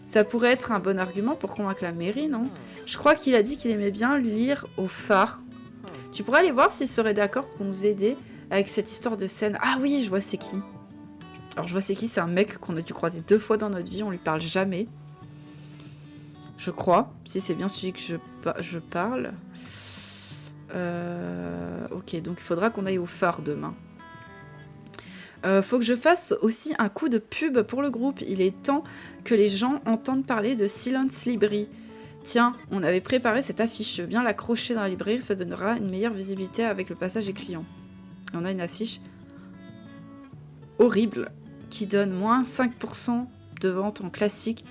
Ça pourrait être un bon argument pour convaincre la mairie, non? Je crois qu'il a dit qu'il aimait bien lire au phare. Tu pourrais aller voir s'il serait d'accord pour nous aider avec cette histoire de scène. Ah oui, je vois c'est qui. Alors je vois c'est qui, c'est un mec qu'on a dû croiser 2 fois dans notre vie, on lui parle jamais. Je crois, si c'est bien celui que je parle. Ok, donc il faudra qu'on aille au phare demain. Faut que je fasse aussi un coup de pub pour le groupe. Il est temps que les gens entendent parler de Silence Libri. Tiens, on avait préparé cette affiche. Je veux bien l'accrocher dans la librairie, ça donnera une meilleure visibilité avec le passage des clients. Et on a une affiche horrible qui donne moins 5% de vente en classique,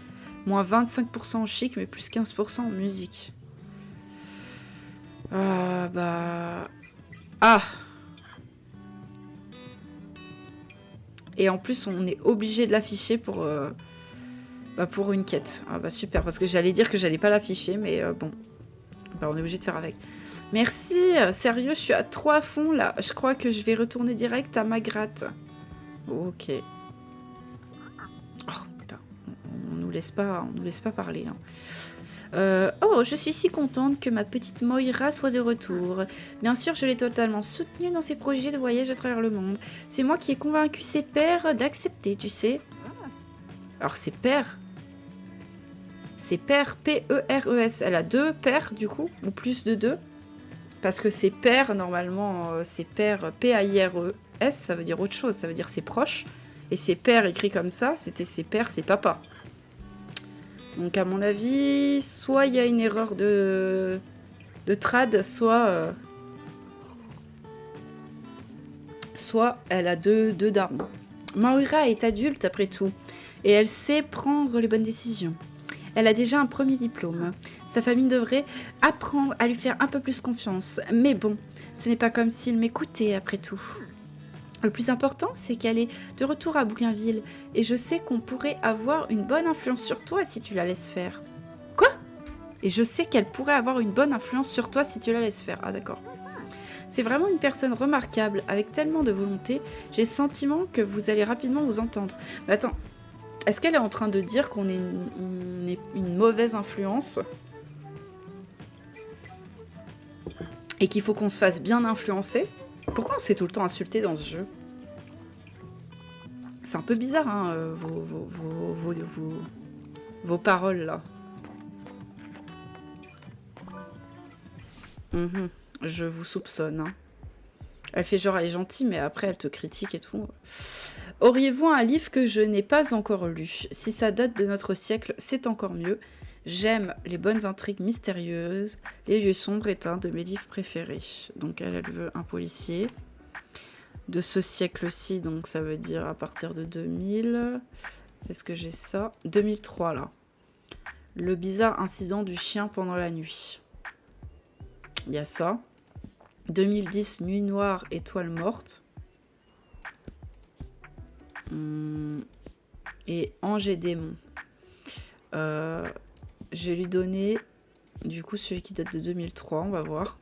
moins 25% en chic, mais plus 15% en musique. Ah. Et en plus, on est obligé de l'afficher pour une quête. Ah bah super, parce que j'allais dire que j'allais pas l'afficher, mais bon. Bah on est obligé de faire avec. Merci, sérieux, je suis à 3 à fond là. Je crois que je vais retourner direct à ma gratte. Ok. Oh putain, on nous laisse pas parler. Hein. Oh, je suis si contente que ma petite Moira soit de retour. Bien sûr, je l'ai totalement soutenue dans ses projets de voyage à travers le monde. C'est moi qui ai convaincu ses pères d'accepter, tu sais. Alors, ses pères, P-E-R-E-S. Elle a 2 pères, du coup, ou plus de 2. Parce que ses pères, normalement, ses pères, P-A-I-R-E-S, ça veut dire autre chose, ça veut dire ses proches. Et ses pères écrits comme ça, c'était ses pères, ses papas. Donc à mon avis, soit il y a une erreur de trad, soit elle a deux darons. Moira est adulte après tout, et elle sait prendre les bonnes décisions. Elle a déjà un premier diplôme. Sa famille devrait apprendre à lui faire un peu plus confiance. Mais bon, ce n'est pas comme s'il m'écoutait après tout. Le plus important, c'est qu'elle est de retour à Bougainville, et je sais qu'on pourrait avoir une bonne influence sur toi si tu la laisses faire. Quoi ? Et je sais qu'elle pourrait avoir une bonne influence sur toi si tu la laisses faire. Ah d'accord. C'est vraiment une personne remarquable, avec tellement de volonté, j'ai le sentiment que vous allez rapidement vous entendre. Mais attends, est-ce qu'elle est en train de dire qu'on est une mauvaise influence ? Et qu'il faut qu'on se fasse bien influencer ? Pourquoi on se fait tout le temps insulter dans ce jeu ? C'est un peu bizarre, hein, vos paroles, là. Je vous soupçonne. Hein. Elle fait genre, elle est gentille, mais après, elle te critique et tout. Auriez-vous un livre que je n'ai pas encore lu ? Si ça date de notre siècle, c'est encore mieux. J'aime les bonnes intrigues mystérieuses. Les lieux sombres est un de mes livres préférés. Donc elle veut un policier. De ce siècle-ci, donc ça veut dire à partir de 2000. Est-ce que j'ai ça ? 2003, là. Le bizarre incident du chien pendant la nuit. Il y a ça. 2010, Nuit noire, étoile morte. Et Ange et démon. Je vais lui donner, du coup, celui qui date de 2003, on va voir.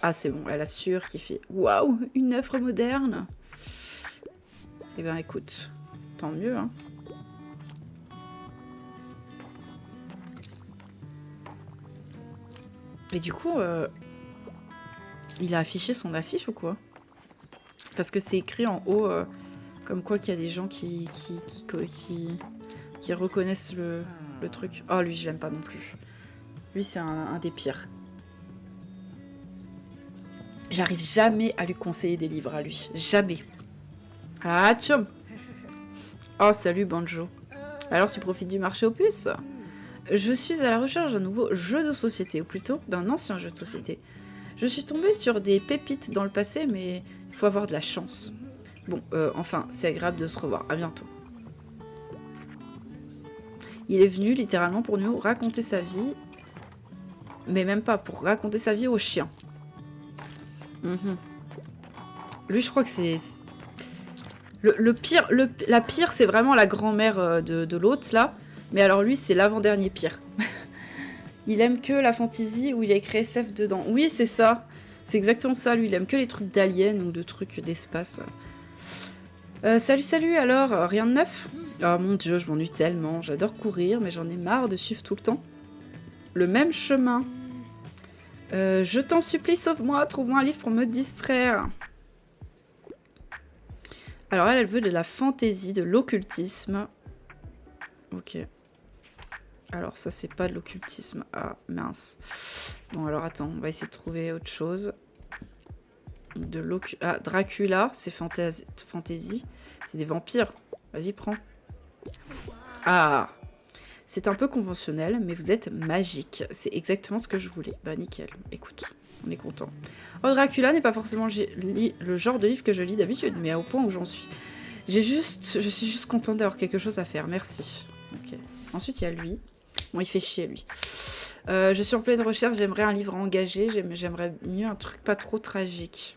Ah, c'est bon, elle assure qu'il fait « Waouh, une œuvre moderne !» Eh ben, écoute, tant mieux, hein. Et du coup, il a affiché son affiche ou quoi ? Parce que c'est écrit en haut, comme quoi qu'il y a des gens qui reconnaissent le truc. Oh, lui, je l'aime pas non plus. Lui, c'est un des pires. J'arrive jamais à lui conseiller des livres à lui. Jamais. Ah, tchum. Oh, salut, Banjo. Alors, tu profites du marché aux puces ? Je suis à la recherche d'un nouveau jeu de société, ou plutôt d'un ancien jeu de société. Je suis tombée sur des pépites dans le passé, mais il faut avoir de la chance. Bon, enfin, c'est agréable de se revoir. À bientôt. Il est venu littéralement pour nous raconter sa vie, mais même pas pour raconter sa vie au chien. Lui, je crois que c'est... La pire, c'est vraiment la grand-mère de l'autre, là. Mais alors lui, c'est l'avant-dernier pire. Il aime que la fantasy où il y a écrit SF dedans. Oui, c'est ça. C'est exactement ça, lui. Il aime que les trucs d'aliens ou de trucs d'espace. Salut, alors, rien de neuf ? Oh mon dieu, je m'ennuie tellement. J'adore courir, mais j'en ai marre de suivre tout le temps le même chemin. Je t'en supplie, sauve-moi, trouve-moi un livre pour me distraire. Alors elle veut de la fantaisie, de l'occultisme. Ok. Alors ça c'est pas de l'occultisme. Ah mince. Bon alors attends, on va essayer de trouver autre chose. Ah, Dracula, c'est fantaisie. C'est des vampires. Vas-y, prends. Ah, c'est un peu conventionnel, mais vous êtes magique. C'est exactement ce que je voulais. Bah nickel, écoute, on est content. Oh, Dracula n'est pas forcément le genre de livre que je lis d'habitude, mais au point où j'en suis. Je suis juste contente d'avoir quelque chose à faire, merci. Ok. Ensuite, il y a lui. Bon, il fait chier, lui. Je suis en pleine recherche, j'aimerais un livre engagé, j'aimerais mieux un truc pas trop tragique.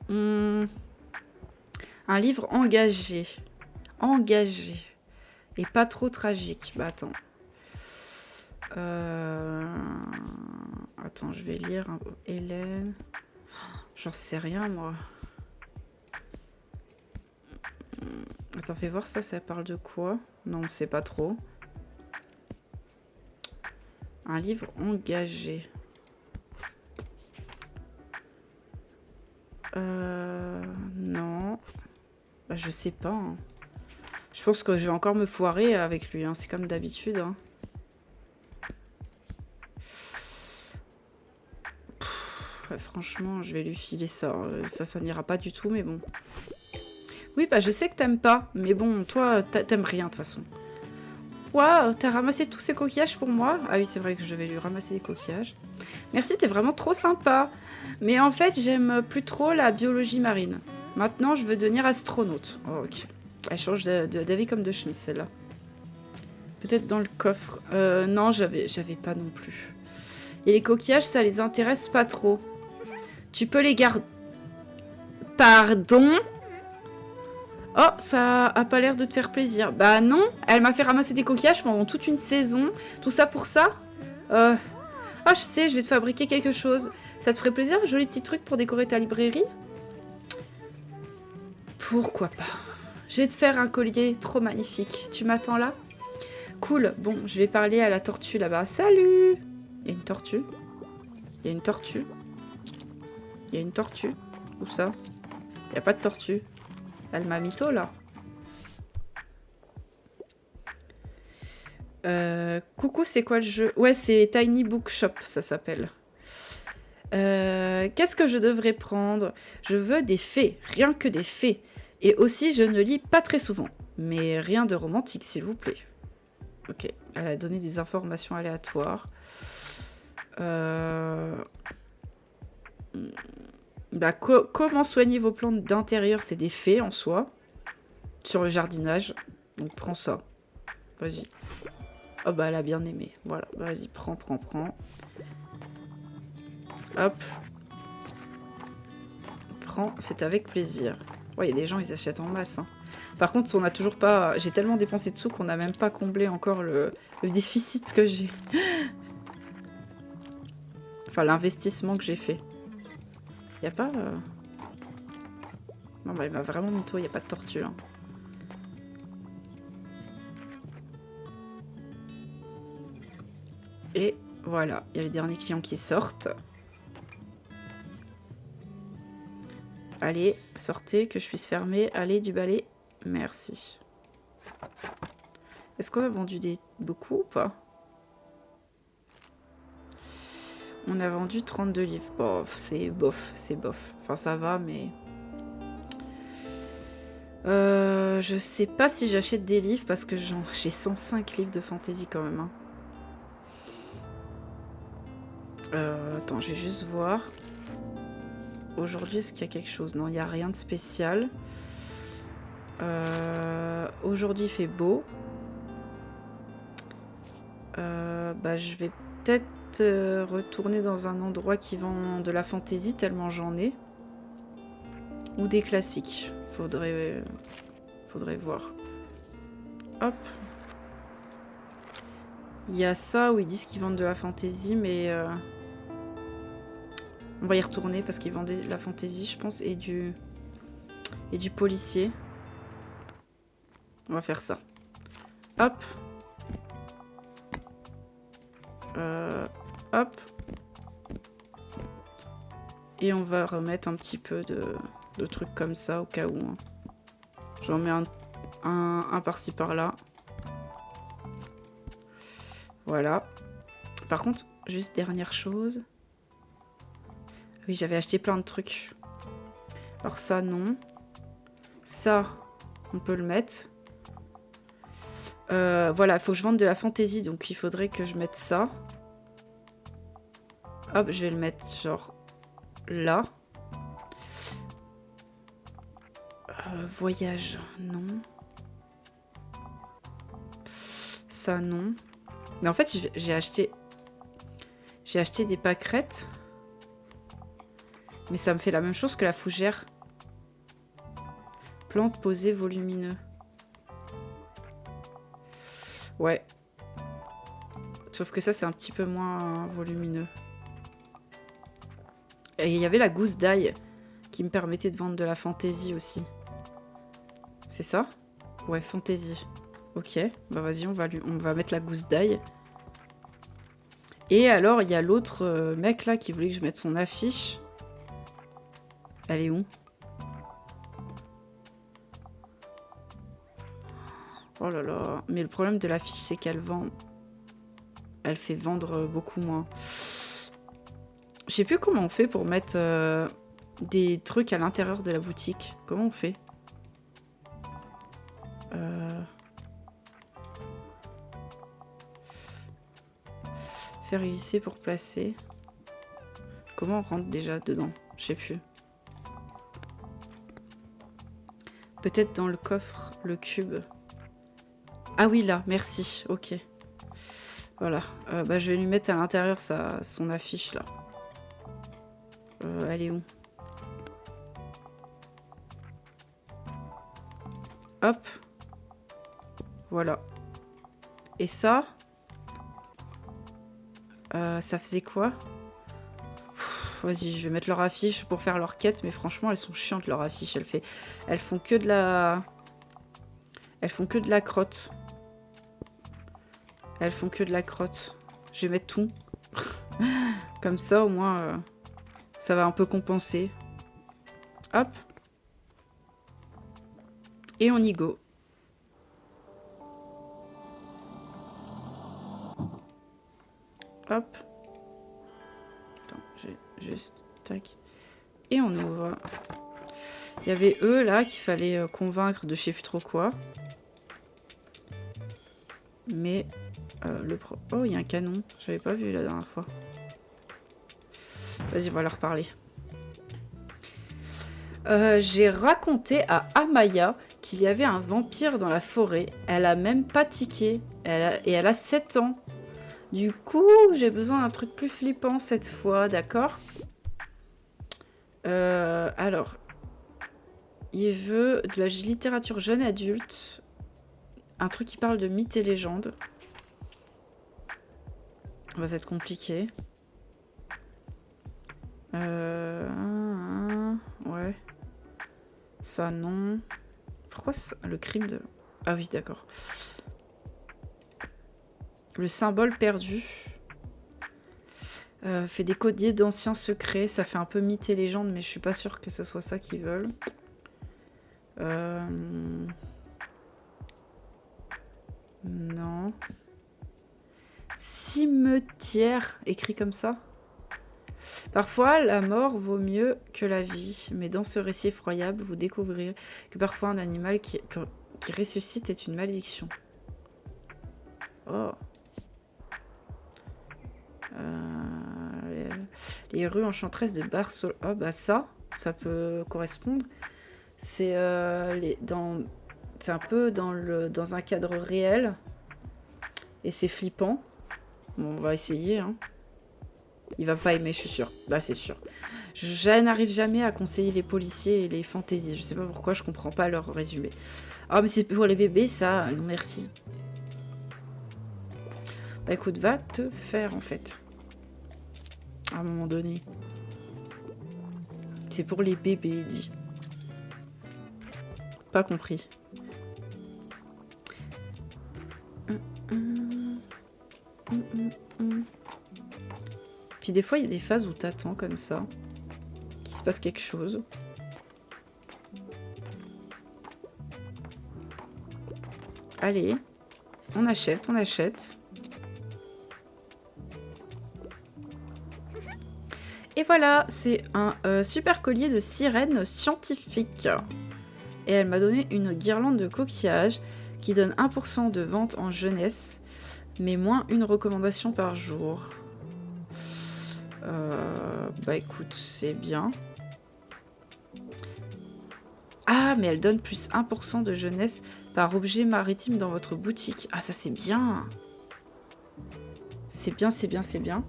Un livre engagé. Engagé. Et pas trop tragique. Bah attends. Attends, je vais lire. Hélène. J'en sais rien, moi. Attends, fais voir ça parle de quoi? Non, on sait pas trop. Un livre engagé. Non. Bah, je sais pas. Hein. Je pense que je vais encore me foirer avec lui. Hein. C'est comme d'habitude. Hein. Ouais, franchement, je vais lui filer ça. Ça n'ira pas du tout, mais bon. Oui, bah je sais que t'aimes pas. Mais bon, toi, t'aimes rien de toute façon. Waouh, t'as ramassé tous ces coquillages pour moi? Ah oui, c'est vrai que je vais lui ramasser des coquillages. Merci, t'es vraiment trop sympa. Mais en fait, j'aime plus trop la biologie marine. Maintenant, je veux devenir astronaute. Oh, ok. Elle change d'avis comme de chemise, celle-là. Peut-être dans le coffre. Non, j'avais pas non plus. Et les coquillages, ça les intéresse pas trop. Tu peux les garder... Pardon? Oh, ça a pas l'air de te faire plaisir. Bah non, elle m'a fait ramasser des coquillages pendant toute une saison. Tout ça pour ça? Ah, je sais, je vais te fabriquer quelque chose. Ça te ferait plaisir, un joli petit truc pour décorer ta librairie? Pourquoi pas? Je vais te faire un collier trop magnifique. Tu m'attends là? Cool. Bon, je vais parler à la tortue là-bas. Salut! Il y a une tortue. Il y a une tortue. Il y a une tortue. Où ça? Il n'y a pas de tortue. Elle m'a mytho là. Coucou, c'est quoi le jeu? Ouais, c'est Tiny Bookshop, ça s'appelle. Qu'est-ce que je devrais prendre? Je veux des fées, rien que des fées. Et aussi, je ne lis pas très souvent. Mais rien de romantique, s'il vous plaît. Ok, elle a donné des informations aléatoires. Bah, comment soigner vos plantes d'intérieur? C'est des fées en soi. Sur le jardinage. Donc prends ça. Vas-y. Oh bah elle a bien aimé. Voilà, bah, vas-y, prends. Hop. Prends, c'est avec plaisir. Ouais, il y a des gens, ils achètent en masse. Hein. Par contre, on a toujours pas... J'ai tellement dépensé de sous qu'on n'a même pas comblé encore le déficit que j'ai. Enfin, l'investissement que j'ai fait. Y a pas... Non, bah elle m'a vraiment mytho, y a pas de tortue. Hein. Et voilà, il y a les derniers clients qui sortent. Allez, sortez, que je puisse fermer. Allez, du balai. Merci. Est-ce qu'on a vendu beaucoup ou pas? On a vendu 32 livres. Bof, c'est bof. Enfin, ça va, mais... je sais pas si j'achète des livres parce que j'ai 105 livres de fantasy quand même. Hein. Attends, je vais juste voir. Aujourd'hui, est-ce qu'il y a quelque chose? Non, il n'y a rien de spécial. Aujourd'hui, il fait beau. Bah, je vais peut-être retourner dans un endroit qui vend de la fantaisie, tellement j'en ai. Ou des classiques. Faudrait voir. Hop. Il y a ça où ils disent qu'ils vendent de la fantaisie, mais... on va y retourner parce qu'ils vendaient de la fantaisie, je pense, et du policier. On va faire ça. Hop. Hop. Et on va remettre un petit peu de trucs comme ça au cas où. Hein. J'en mets un par-ci par-là. Voilà. Par contre, juste dernière chose. Oui, j'avais acheté plein de trucs. Alors ça, non. Ça, on peut le mettre. Voilà, il faut que je vende de la fantaisie, donc il faudrait que je mette ça. Hop, je vais le mettre genre là. Voyage, non. Ça, non. Mais en fait, j'ai acheté des pâquerettes. Mais ça me fait la même chose que la fougère. Plante posée volumineux. Ouais. Sauf que ça, c'est un petit peu moins volumineux. Et il y avait la gousse d'ail qui me permettait de vendre de la fantaisie aussi. C'est ça? Ouais, fantaisie. Ok, bah vas-y, on va mettre la gousse d'ail. Et alors, il y a l'autre mec là qui voulait que je mette son affiche. Elle est où? Oh là là. Mais le problème de l'affiche, c'est qu'elle vend... Elle fait vendre beaucoup moins. Je sais plus comment on fait pour mettre des trucs à l'intérieur de la boutique. Comment on fait? Faire glisser pour placer. Comment on rentre déjà dedans? Je sais plus. Peut-être dans le coffre, le cube. Ah oui, là, merci. Ok. Voilà. Bah, je vais lui mettre à l'intérieur son affiche, là. Elle est où? Hop. Voilà. Et ça... ça faisait quoi? Vas-y, je vais mettre leur affiche pour faire leur quête, mais franchement, elles sont chiantes, leur affiche. Elles font que de la... Elles font que de la crotte. Elles font que de la crotte. Je vais mettre tout. Comme ça, au moins, ça va un peu compenser. Hop. Et on y go. Hop. Attends, j'ai juste... Tac. Et on ouvre. Il y avait eux, là, qu'il fallait convaincre de je sais plus trop quoi. Mais... Oh, il y a un canon. J'avais pas vu la dernière fois. Vas-y, on va leur parler. J'ai raconté à Amaya qu'il y avait un vampire dans la forêt. Elle a même pas tiqué. Et elle a 7 ans. Du coup, j'ai besoin d'un truc plus flippant cette fois, d'accord? Alors, il veut de la littérature jeune adulte. Un truc qui parle de mythes et légendes. Ça va être compliqué. Ouais. Ça, non. Pourquoi ça, le crime de... Ah oui, d'accord. Le symbole perdu. Fait des codiers d'anciens secrets. Ça fait un peu mythe et légende, mais je suis pas sûre que ce soit ça qu'ils veulent. Non. Cimetière, écrit comme ça. Parfois, la mort vaut mieux que la vie, mais dans ce récit effroyable, vous découvrirez que parfois un animal qui ressuscite est une malédiction. Oh. Les rues enchanteresses de Barcelone. Oh, bah ça peut correspondre. C'est c'est un peu dans un cadre réel. Et c'est flippant. Bon, on va essayer, hein. Il va pas aimer, je suis sûre. Bah, c'est sûr. Je n'arrive jamais à conseiller les policiers et les fantaisies. Je sais pas pourquoi, je comprends pas leur résumé. Ah, mais c'est pour les bébés, ça. Non, merci. Bah, écoute, va te faire, en fait. À un moment donné. C'est pour les bébés, il dit. Pas compris. Puis des fois, il y a des phases où t'attends comme ça, qu'il se passe quelque chose. Allez, on achète, on achète. Et voilà, c'est un super collier de sirène scientifique. Et elle m'a donné une guirlande de coquillages qui donne 1% de vente en jeunesse, mais moins une recommandation par jour. Bah écoute, c'est bien. Ah, mais elle donne plus 1% de jeunesse par objet maritime dans votre boutique. Ah, ça c'est bien. C'est bien, c'est bien, c'est bien.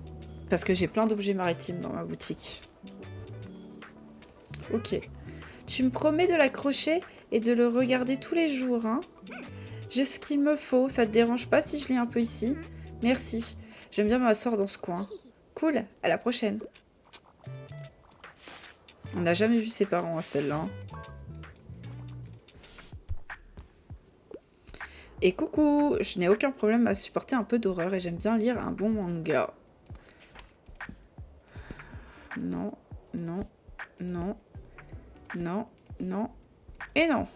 Parce que j'ai plein d'objets maritimes dans ma boutique. Ok. Tu me promets de l'accrocher et de le regarder tous les jours, hein? J'ai ce qu'il me faut. Ça te dérange pas si je lis un peu ici? Merci. J'aime bien m'asseoir dans ce coin. Cool. À la prochaine. On n'a jamais vu ses parents à celle-là. Hein. Et coucou, je n'ai aucun problème à supporter un peu d'horreur et j'aime bien lire un bon manga. Non, non, non, non, non, et non.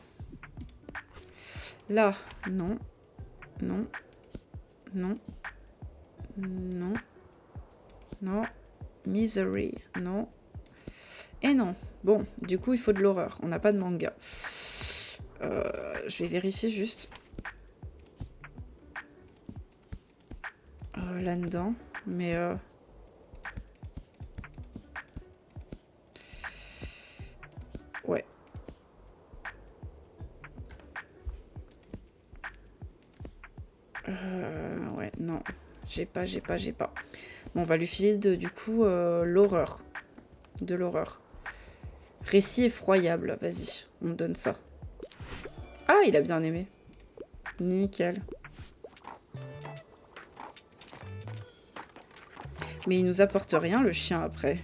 Là, non, non, non, non, non, Misery, non, et non. Bon, du coup, il faut de l'horreur. On n'a pas de manga. Je vais vérifier juste. Là-dedans, mais... Ouais. Ouais, non. J'ai pas. Bon, on va lui filer du coup l'horreur. De l'horreur. Récit effroyable, vas-y, on me donne ça. Ah, il a bien aimé. Nickel. Mais il nous apporte rien, le chien, après.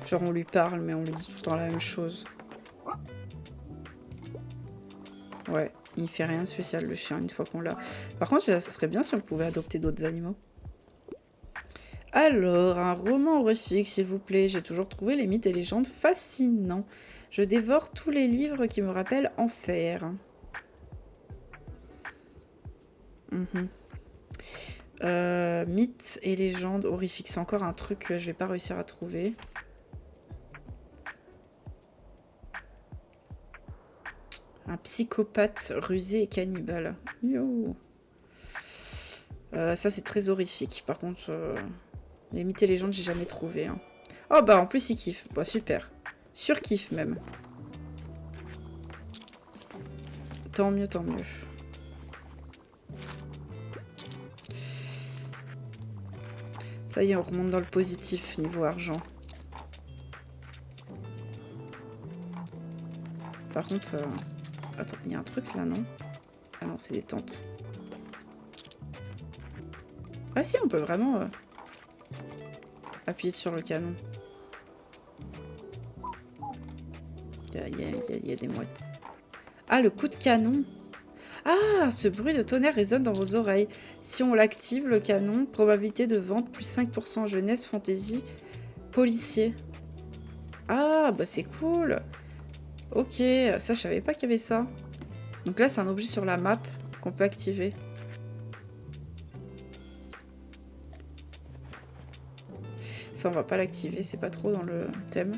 Genre, on lui parle, mais on lui dit tout le temps la même chose. Ouais, il fait rien de spécial, le chien, une fois qu'on l'a. Par contre, ça serait bien si on pouvait adopter d'autres animaux. Alors, un roman horrifique, s'il vous plaît. J'ai toujours trouvé les mythes et légendes fascinants. Je dévore tous les livres qui me rappellent Enfer. Mythes et légendes horrifiques. C'est encore un truc que je vais pas réussir à trouver. Un psychopathe rusé et cannibale. Yo. Ça, c'est très horrifique. Par contre, les mythes et légendes, j'ai jamais trouvé. Hein. Oh, bah, en plus, il kiffe. Bah, super. Surkiffe, même. Tant mieux, tant mieux. Ça y est, on remonte dans le positif, niveau argent. Par contre... Attends, il y a un truc, là, non? Ah non, c'est des tentes. Ah si, on peut vraiment appuyer sur le canon. Il y a des moyens. Ah, le coup de canon. Ah, ce bruit de tonnerre résonne dans vos oreilles. Si on l'active, le canon, probabilité de vente plus 5% jeunesse, fantasy, policier. Ah, bah c'est cool. Ok, ça je savais pas qu'il y avait ça. Donc là, c'est un objet sur la map qu'on peut activer. Ça, on va pas l'activer, c'est pas trop dans le thème.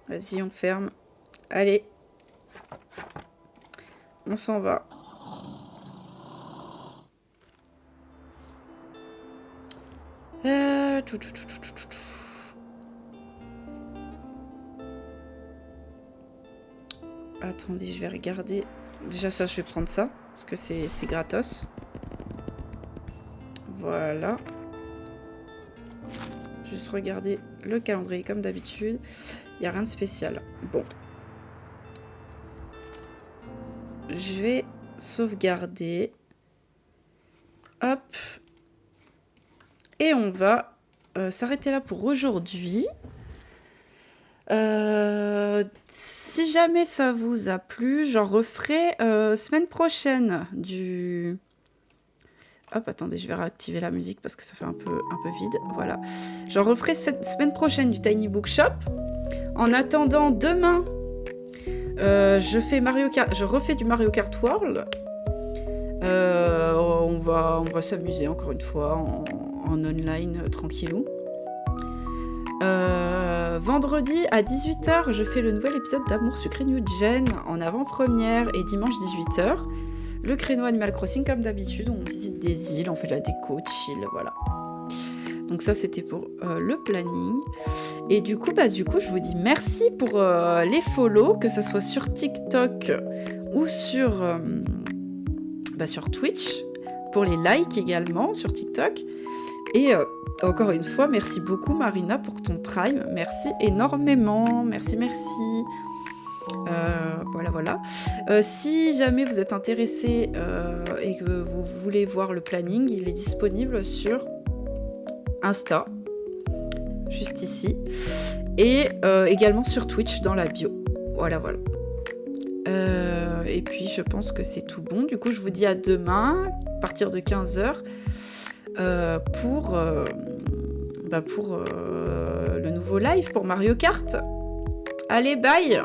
Vas-y, on ferme. Allez. On s'en va. Attendez, je vais regarder. Déjà, ça, je vais prendre ça. Parce que c'est gratos. Voilà. Juste regarder le calendrier comme d'habitude. Il n'y a rien de spécial. Bon. Je vais sauvegarder. Hop. Et on va s'arrêter là pour aujourd'hui. Si jamais ça vous a plu, j'en referai semaine prochaine du... Hop, attendez, je vais réactiver la musique parce que ça fait un peu vide. Voilà. J'en referai cette semaine prochaine du Tiny Book Shop. En attendant, demain, Je refais du Mario Kart World. On va s'amuser encore une fois en online tranquillou. Vendredi à 18h, je fais le nouvel épisode d'Amour Sucré New Gen en avant-première et dimanche 18h. Le créneau Animal Crossing comme d'habitude, on visite des îles, on fait de la déco, chill, voilà. Donc ça c'était pour le planning. Et du coup je vous dis merci pour les follow, que ce soit sur TikTok ou sur Twitch, pour les likes également sur TikTok. Et encore une fois, merci beaucoup Marina pour ton Prime, merci énormément, merci. Voilà. Si jamais vous êtes intéressé et que vous voulez voir le planning, il est disponible sur Insta, juste ici, et également sur Twitch dans la bio. Voilà. Et puis je pense que c'est tout bon. Du coup, je vous dis à demain, à partir de 15h, pour le nouveau live pour Mario Kart. Allez, bye!